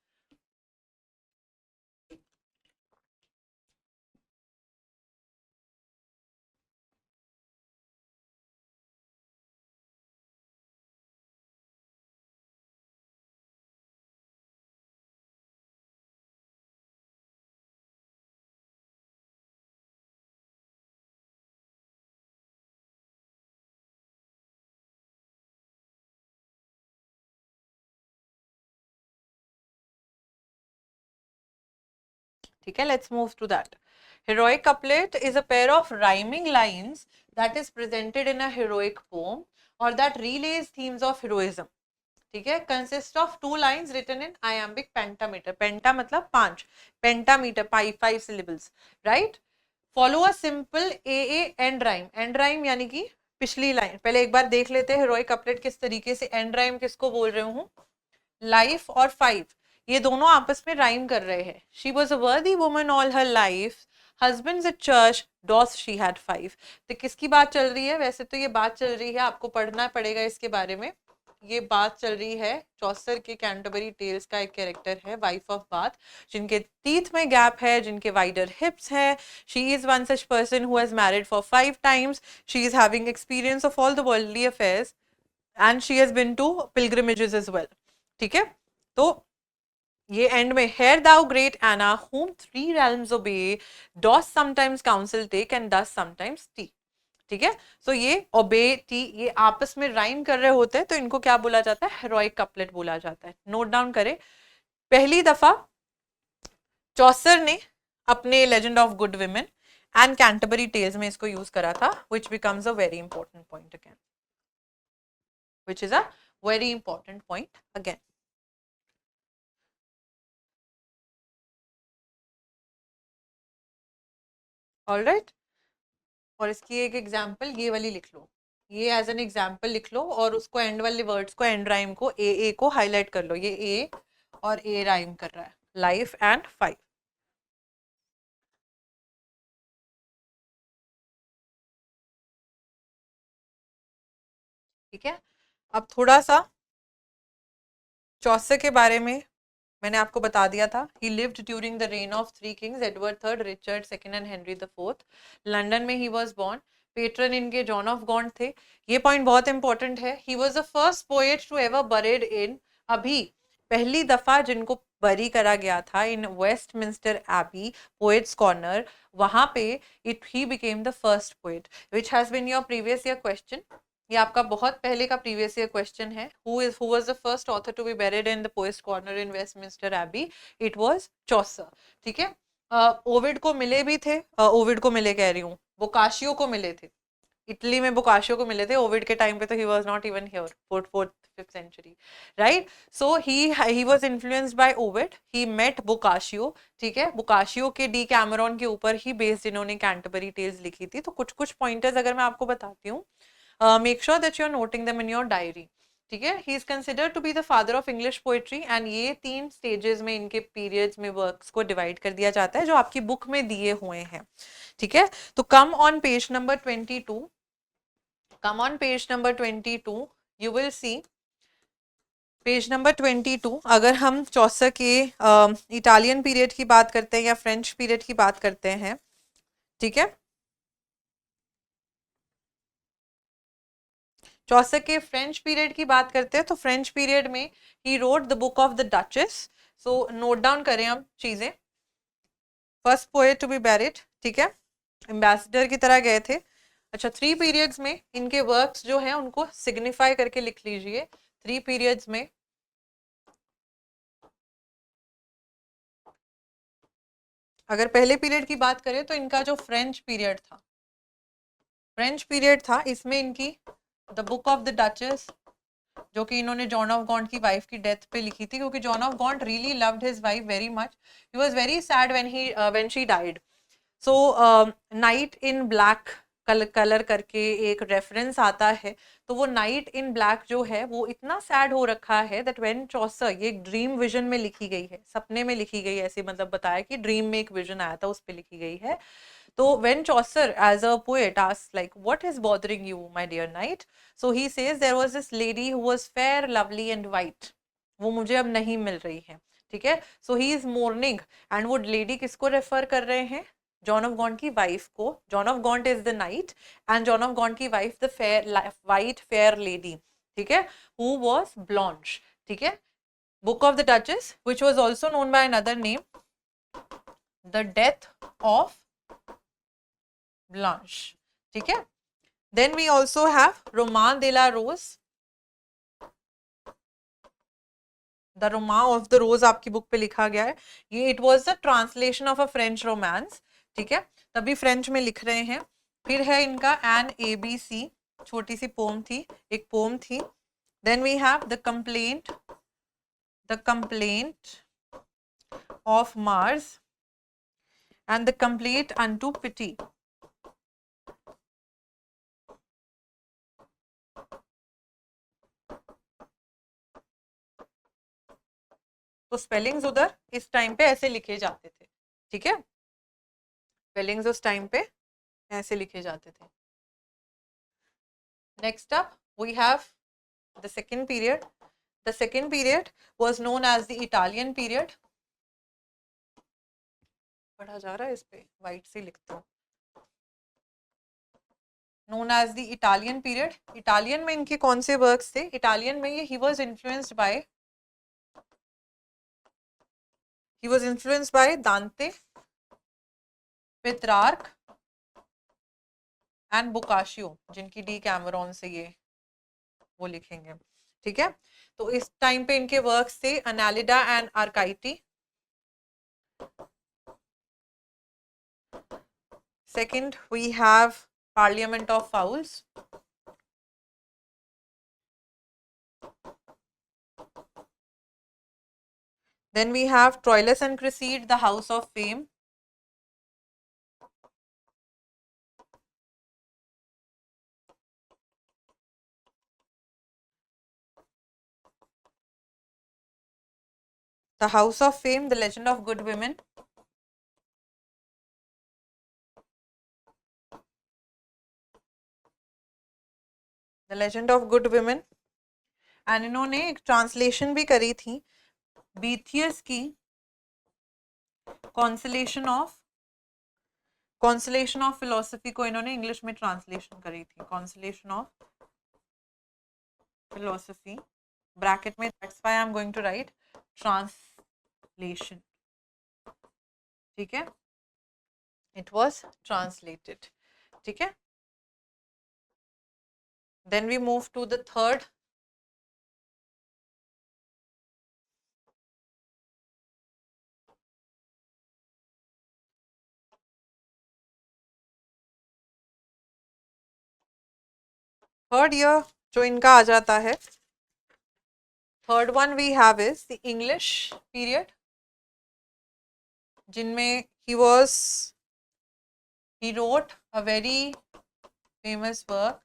Speaker 1: ठीक है, let's move to that. Heroic couplet is a pair of rhyming lines that is presented in a heroic poem or that relays themes of heroism. ठीक है, consist of two lines written in iambic pentameter, penta मतलब पांच, pentameter five syllables, right. Follow a simple A end rhyme, end rhyme यानी कि पिछली line. पहले एक बार देख लेते हैं हेरोइक कपलेट किस तरीके से, एंड राइम किसको बोल रही हूँ, लाइफ और फाइव, ये दोनों आपस में राइम कर रहे हैं। She was a worthy woman all her life, husbands at church, doors she had five. तो किसकी बात चल रही है, वैसे तो ये बात चल रही है, आपको पढ़ना पड़ेगा इसके बारे में। ये बात चल रही है चौसर के कैंटरबरी टेल्स का एक कैरेक्टर है, वाइफ ऑफ बाथ, जिनके टीथ में गैप है, जिनके वाइडर हिप्स है। She is one such person who has married for 5 times, she is having experience of all the worldly affairs and she has been to pilgrimages as well. ठीक है, तो ये end में, here thou great Anna whom 3 realms obey, does sometimes counsel take and does sometimes tea। ठीक है, सो ये ओबे T ये आपस में राइम कर रहे होते हैं, तो इनको क्या बोला जाता है, हेरोइक कपलेट बोला जाता है। नोट डाउन करें, पहली दफा चौसर ने अपने legend of good women and Canterbury Tales में इसको यूज करा था, which becomes a very important point again, which is a very important point again. All right, और इसकी एक एग्जाम्पल ये वाली लिख लो, ये एज एन एग्जाम्पल लिख लो, और उसको एंड वाले वर्ड्स को, एंड राइम को ए को हाईलाइट कर लो, ये ए और ए राइम कर रहा है, लाइफ एंड फाइव। ठीक है, अब थोड़ा सा चौसर के बारे में मैंने आपको बता दिया था। He lived during the reign of 3 kings, Edward third, Richard second and Henry the fourth. London में ही वॉज बॉर्न, पेट्रन इनके जॉन ऑफ गॉन्ट थे। ये पॉइंट बहुत इंपॉर्टेंट है। He was the first poet to ever buried in, अभी पहली दफा जिनको बरी करा गया था in Westminster Abbey, poets corner, वहां पे it he became the first poet, which has been your previous year question. ये आपका बहुत पहले का प्रीवियस ईयर क्वेश्चन है। Who was the first author to be buried in the poet's corner in Westminster Abbey, it was Chaucer. ठीक है, Ovid को मिले भी थे, ओविड को मिले कह रही हूँ, बोकाशियो को मिले थे, इटली में बोकाशियो को मिले थे। ओविड के टाइम पे तो he was not even here, fourth fifth century, right. So he was influenced by Ovid, he met Boccaccio. ठीक है, बोकाशियो के डी कैमरॉन के ऊपर ही बेस्ड इन्होंने कैंटरबरी टेल्स लिखी थी। तो कुछ कुछ पॉइंटर्स अगर मैं आपको बताती हूँ, make sure that you are noting them in your diary. ठीक है, he is considered to be the father of English poetry, and ये 3 स्टेजेस में इनके पीरियड्स में वर्क्स को डिवाइड कर दिया जाता है जो आपकी बुक में दिए हुए हैं। ठीक है, तो come on page number 22, come on page number 22, you will see page number 22। अगर हम चौसर के इटालियन पीरियड की बात करते हैं या फ्रेंच पीरियड की बात करते हैं, ठीक है, चौसर के फ्रेंच पीरियड की बात करते हैं तो फ्रेंच पीरियड में he wrote the book of the Duchess. So note down करें हम चीजें, first poet to be buried, ठीक है, एम्बेसडर की तरह गए थे। अच्छा, 3 पीरियड्स में इनके वर्क्स जो हैं उनको सिग्निफाई करके लिख लीजिए। 3 पीरियड्स में, अगर पहले पीरियड की बात करें तो इनका जो फ्रेंच पीरियड था, फ्रेंच पीरियड था, इसमें इनकी the book of the duchess, जो कि इन्होंने जॉन ऑफ गॉन्ट की वाइफ की डेथ पे लिखी थी, क्योंकि John of Gaunt really loved his wife very much, he was very sad when she died. So knight in black colour करके एक रेफरेंस आता है, तो वो नाइट इन ब्लैक जो है वो इतना सैड हो रखा है दैट व्हेन चौसर, ये एक ड्रीम विजन में लिखी गई है, सपने में लिखी गई है, ऐसे मतलब बताया कि ड्रीम में एक विजन आया था, उस पे लिखी गई है। तो when Chaucer as a poet asks like what is bothering you my dear knight, so he says there was this lady who was fair lovely and white, वो मुझे अब नहीं मिल रही है, ठीक है। so he is mourning, and वो lady किसको रेफर कर रहे हैं, जॉन ऑफ गॉन्ट की वाइफ को। John of Gaunt is the knight and John of Gaunt की wife the fair white fair lady, ठीक है, हु वाज ब्लॉन्च, ठीक है। Book of the duchess which was also known by another name, the death of Blanche, ठीक है। Then we also have Roman de la Rose, the Romaunt of the Rose आपकी book पे लिखा गया है, ये it was the translation of a French romance, ठीक है, तभी फ्रेंच में लिख रहे हैं। फिर है इनका एन ए बी सी, छोटी सी पोम थी, एक पोम थी। Then we have the complaint of Mars and the complete unto pity. तो स्पेलिंग्स उधर इस टाइम पे ऐसे लिखे जाते थे, ठीक है, स्पेलिंग्स उस टाइम पे ऐसे लिखे जाते थे। Next up we have the second period. The second period was known as the Italian period. पढ़ा जा रहा है, इस पे वाइट से लिखता हूँ, known as the Italian period. Italian में इनके कौन से वर्क्स थे, इटालियन में ये he was influenced by Dante, Petrarch and Boccaccio, जिनकी डी कैमरॉन से ये वो लिखेंगे, ठीक है। तो इस टाइम पे इनके वर्क्स थे Anelida and Arcite. Second we have Parliament of Fowls. Then we have Troilus and Cresside, the House of Fame. The House of Fame, The Legend of Good Women. The Legend of Good Women. And इन्होंने एक translation भी करी थी बीथियस की constellation of philosophy को, इन्होंने English में translation करी थी, कॉन्सलेशन ऑफ फिलोसफी, ब्रैकेट में that's why I am going to write translation, ठीक है, इट वाज ट्रांसलेटेड, ठीक है। Then we move to the third. Third year जो इनका आ जाता है, third one we have is the English period, जिनमें he wrote a very famous work,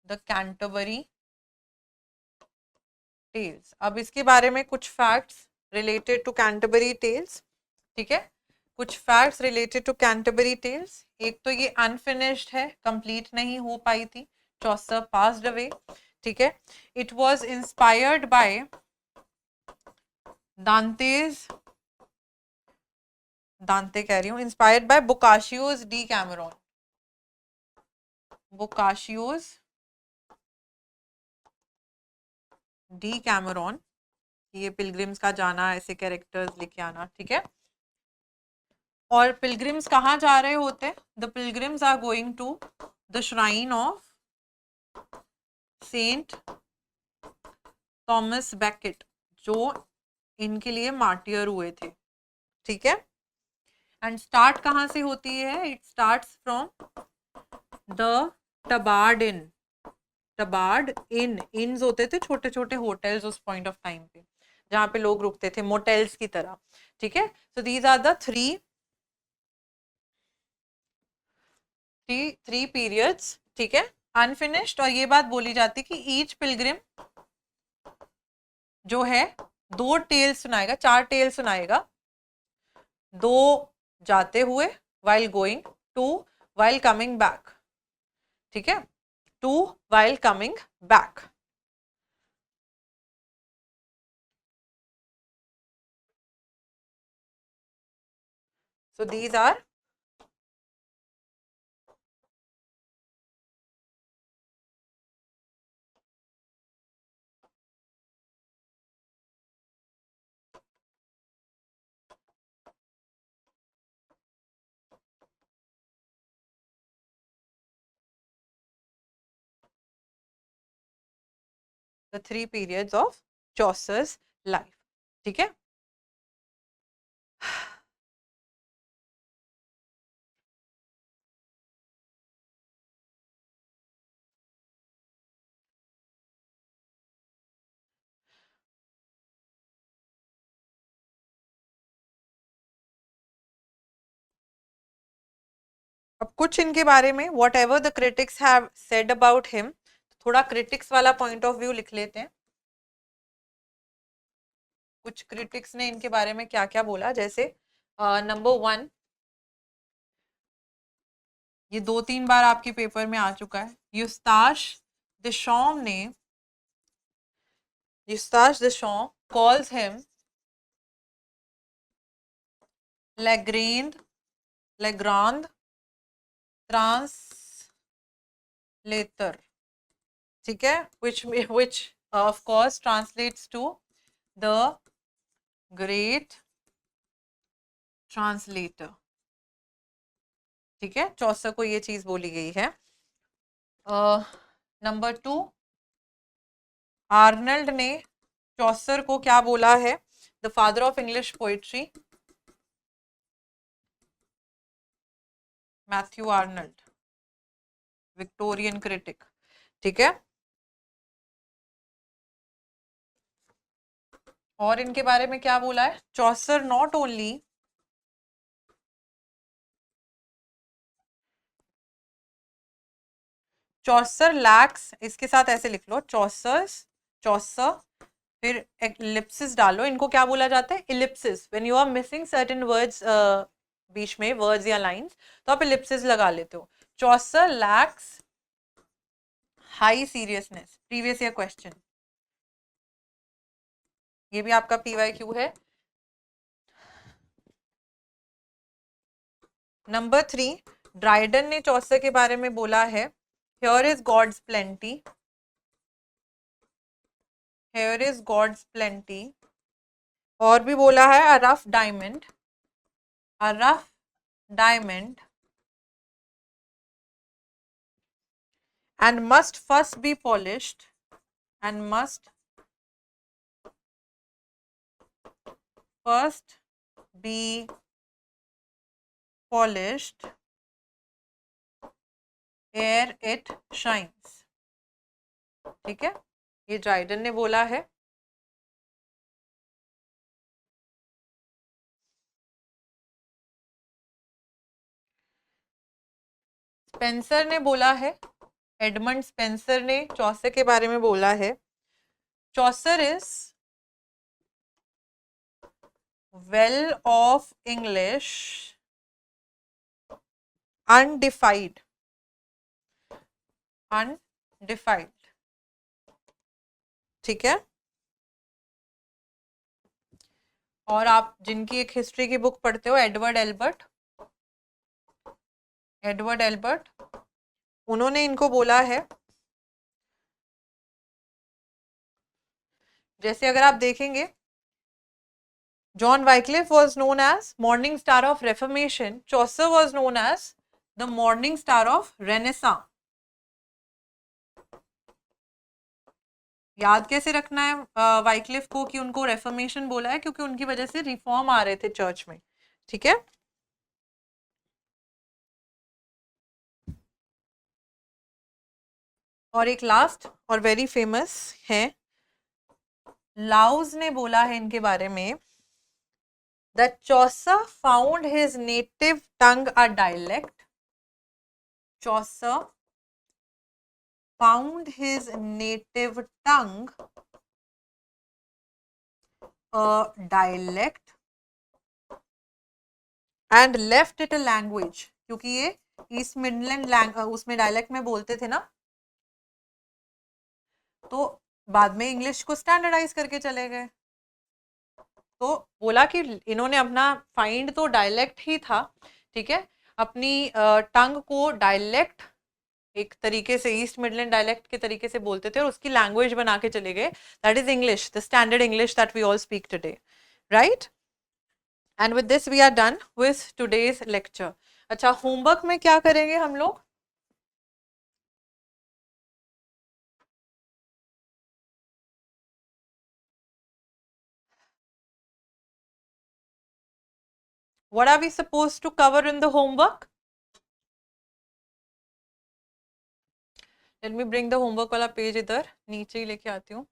Speaker 1: the Canterbury Tales। अब इसके बारे में कुछ facts related to Canterbury tales, ठीक है, कुछ facts related to Canterbury tales. एक तो ये अनफिनिश्ड है, कंप्लीट नहीं हो पाई थी, चौसर पास्ड अवे, ठीक है। इट वाज इंस्पायर्ड बाय दांते कह रही हूँ, inspired by Boccaccio's Decameron, Boccaccio's Decameron, ये पिलग्रिम्स का जाना, ऐसे कैरेक्टर्स लेके आना, ठीक है। और पिलग्रिम्स कहाँ जा रहे होते हैं, the pilgrims are going to the shrine of saint Thomas Becket, जो इनके लिए मार्टियर हुए थे, ठीक है। एंड स्टार्ट कहाँ से होती है, इट स्टार्ट्स फ्रॉम द टबार्ड इन, टबार्ड इन, इन्स होते थे छोटे छोटे होटल्स उस पॉइंट ऑफ टाइम पे जहाँ पे लोग रुकते थे, मोटेल्स की तरह। ठीक है, so these are the three periods. ठीक है, अनफिनिश्ड। और ये बात बोली जाती कि ईच पिलग्रिम जो है 2 टेल सुनाएगा, 4 टेल सुनाएगा। 2 जाते हुए while going, 2 while coming back. ठीक है, 2 while coming back. So these are the 3 periods of Chaucer's life. ठीक है, अब कुछ इनके बारे में what ever the critics have said about him, थोड़ा क्रिटिक्स वाला पॉइंट ऑफ व्यू लिख लेते हैं। कुछ क्रिटिक्स ने इनके बारे में क्या क्या बोला, जैसे नंबर 1, ये 2-3 बार आपके पेपर में आ चुका है, यूस्ताश डिशॉम ने, यूस्ताश डिशॉम कॉल्स हिम लेग्रेंड, लेग्रांड ट्रांसलेटर। ठीक है, which of course translates to the great translator। ठीक है, चौसर को ये चीज बोली गई है। नंबर 2, आर्नल्ड ने चौसर को क्या बोला है, the father of English poetry, Matthew Arnold, Victorian critic. ठीक है, और इनके बारे में क्या बोला है, चौसर नॉट ओनली चौसर लैक्स, इसके साथ ऐसे लिख लो, चौसर, फिर इलिप्सिस डालो। इनको क्या बोला जाता है, ellipsis, when you are missing certain words, बीच में वर्ड्स या लाइंस, तो आप इलिप्सिस लगा लेते हो। Chaucer lacks high seriousness, previous year question, ये भी आपका PYQ है। नंबर 3, ड्राइडन ने चौसर के बारे में बोला है, here is God's plenty, here is God's plenty. और भी बोला है a rough diamond, a rough diamond and must first be polished, and must first be polished ere it shines। ठीक है, ये ड्राइडन ने बोला है। स्पेंसर ने बोला है, एडमंड स्पेंसर ने चौसर के बारे में बोला है, चौसर इज वेल ऑफ इंग्लिश अनडिफाइड, अनडिफाइड। ठीक है, और आप जिनकी एक हिस्ट्री की बुक पढ़ते हो, एडवर्ड एल्बर्ट, एडवर्ड एल्बर्ट, उन्होंने इनको बोला है, जैसे अगर आप देखेंगे, John Wycliffe was known as morning star of Reformation. Chaucer was known as the morning star of Renaissance. याद कैसे रखना है वाइक्लिफ को कि उनको रेफर्मेशन बोला है, क्योंकि उनकी वजह से रिफॉर्म आ रहे थे चर्च में। ठीक है, और एक लास्ट और वेरी फेमस है, लाउज ने बोला है इनके बारे में, that Chaucer found his native tongue a dialect. Chaucer found his native tongue a dialect and left it a language. क्योंकि ये ईस्ट मिडलैंड उसमें डायलेक्ट में बोलते थे ना, तो बाद में इंग्लिश को स्टैंडर्डाइज करके चले गए। तो बोला कि इन्होंने अपना फाइंड तो डायलेक्ट ही था, ठीक है, अपनी टंग को डायलेक्ट एक तरीके से ईस्ट मिडलैंड डायलेक्ट के तरीके से बोलते थे और उसकी लैंग्वेज बना के चले गए, that is English, the standard English that we all speak today, right. And with this we are done with today's lecture. अच्छा, होमवर्क में क्या करेंगे हम लोग? What are we supposed to cover in the homework? Let me bring the homework वाला page इधर नीचे ही लेके आती हूँ।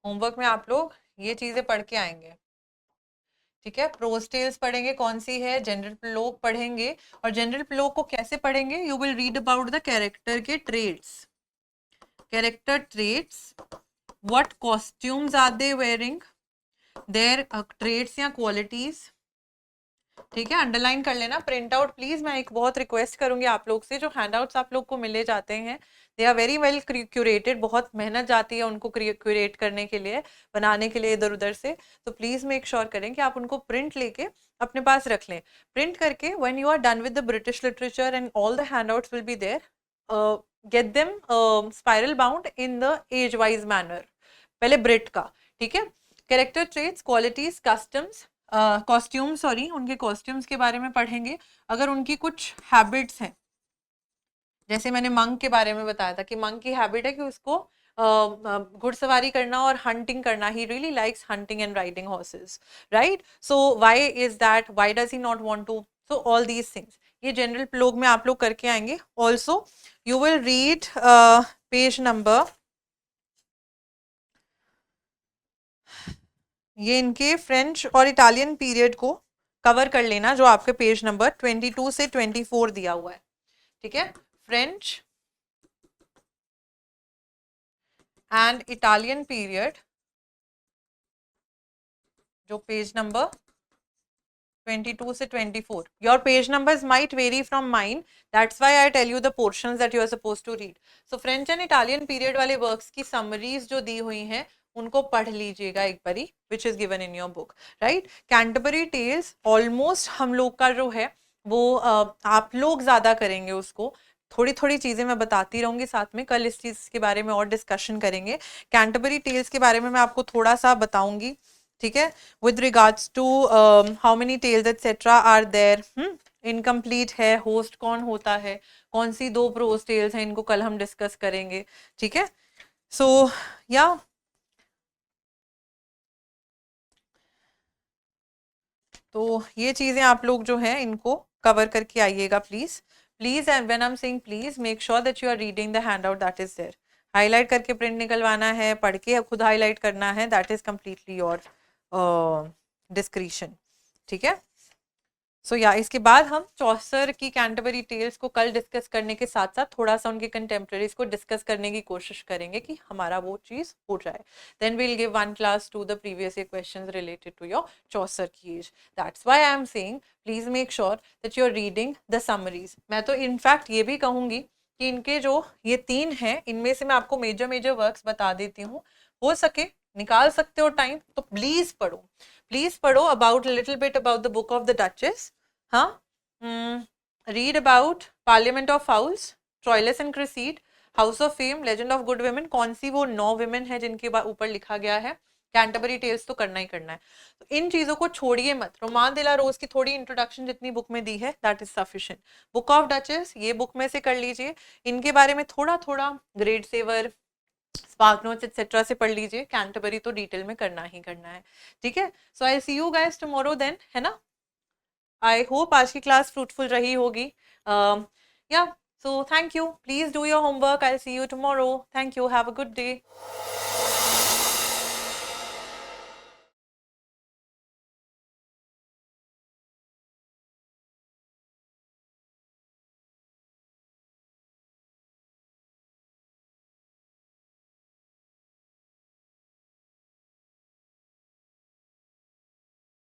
Speaker 1: होमवर्क में आप लोग ये चीजें पढ़ के आएंगे, ठीक है। प्रोज टेल्स पढ़ेंगे, कौन सी है, जनरल प्रोलॉग पढ़ेंगे। और जनरल प्रोलॉग को कैसे पढ़ेंगे? You will read about the character के traits, character traits, what costumes are they wearing, their traits या क्वालिटीज, ठीक है। अंडरलाइन कर लेना, प्रिंट आउट प्लीज, मैं एक बहुत रिक्वेस्ट करूंगी आप लोग से, जो हैंडआउट्स आप लोग को मिले जाते हैं they are very well curated, बहुत मेहनत जाती है उनको क्यूरेट करने के लिए, बनाने के लिए इधर उधर से, तो प्लीज मेक श्योर करें कि आप उनको प्रिंट लेके अपने पास रख लें। प्रिंट करके when you are done with the British literature and all the handouts will be there, get them spiral bound in the age wise manner, पहले ब्रिट का, ठीक है। Character traits, qualities, customs, costume, sorry, उनके costumes के बारे में पढ़ेंगे। अगर उनकी कुछ हैबिट्स हैं, जैसे मैंने मंक के बारे में बताया था कि मंक की हैबिट है कि उसको घुड़सवारी करना और हंटिंग करना, he really likes hunting and riding horses, right. So why is that, why does he not want to, so all these things ये जनरल प्रोलॉग में आप लोग करके आएंगे। Also you will read page number, ये इनके French और Italian period को कवर कर लेना, जो आपके पेज नंबर 22 से 24 दिया हुआ है, ठीक है। फ्रेंच एंड इटालियन पीरियड, जो पेज नंबर 22 से 24, your page numbers might vary from mine, that's why I tell you the portions that you are supposed to read. So French and Italian period वाले works की summaries जो दी हुई हैं उनको पढ़ लीजिएगा एक बारी, which is given in your book, right? Canterbury Tales almost हम लोग का जो है वो आप लोग ज़्यादा करेंगे उसको, थोड़ी थोड़ी चीज़ें मैं बताती रहूँगी साथ में, कल इस चीज़ के बारे में और डिस्कशन करेंगे। कैंटरबरी टेल्स के बारे में मैं आपको थोड़ा सा बताऊंगी, ठीक है, with regards to how many tales et cetera are there, incomplete है, होस्ट कौन होता है, कौन सी दो प्रोज टेल्स हैं, इनको कल हम डिस्कस करेंगे, ठीक है। सो या तो ये चीज़ें आप लोग जो हैं इनको कवर करके आइएगा please please. And when I am saying please, make sure that you are reading the handout that is there, highlight करके प्रिंट निकलवाना है, पढ़ के खुद हाईलाइट करना है, that is completely your discretion, ठीक है। सो या इसके बाद हम चौसर की कैंटरबरी टेल्स को कल डिस्कस करने के साथ साथ थोड़ा सा उनके कंटेम्प्रेरीज को डिस्कस करने की कोशिश करेंगे कि हमारा वो चीज़ हो जाए। Then we'll give one class to the previous year questions related to your Chaucer की age. That's why I am saying please make sure that you are reading the summaries. मैं तो इनफैक्ट ये भी कहूँगी कि इनके जो ये 3 हैं इनमें से मैं आपको मेजर मेजर वर्क्स बता देती हूँ, हो सके निकाल सकते हो टाइम तो प्लीज पढ़ो, प्लीज पढ़ो about little bit about the book of the duchess, हाँ, read about Parliament of Fowls, Troilus and Criseyde, House of Fame, legend of good women, कौन सी वो 9 विमेन है जिनके ऊपर लिखा गया है, कैंटरबरी टेल्स तो करना ही करना है। तो इन चीज़ों को छोड़िए मत। रोमान दे ला रोज की थोड़ी इंट्रोडक्शन जितनी बुक में दी है that is sufficient. Book of Duchess ये बुक में से कर लीजिए, इनके बारे में थोड़ा थोड़ा GradeSaver, SparkNotes et cetera से पढ़ लीजिए, कैंटरबरी तो डिटेल में करना ही करना है, ठीक है। सो आई see you guys tomorrow then, है ना। आई होप आज की क्लास फ्रूटफुल रही होगी। या so thank you, please do your homework, I see you tomorrow, thank you, have a good day.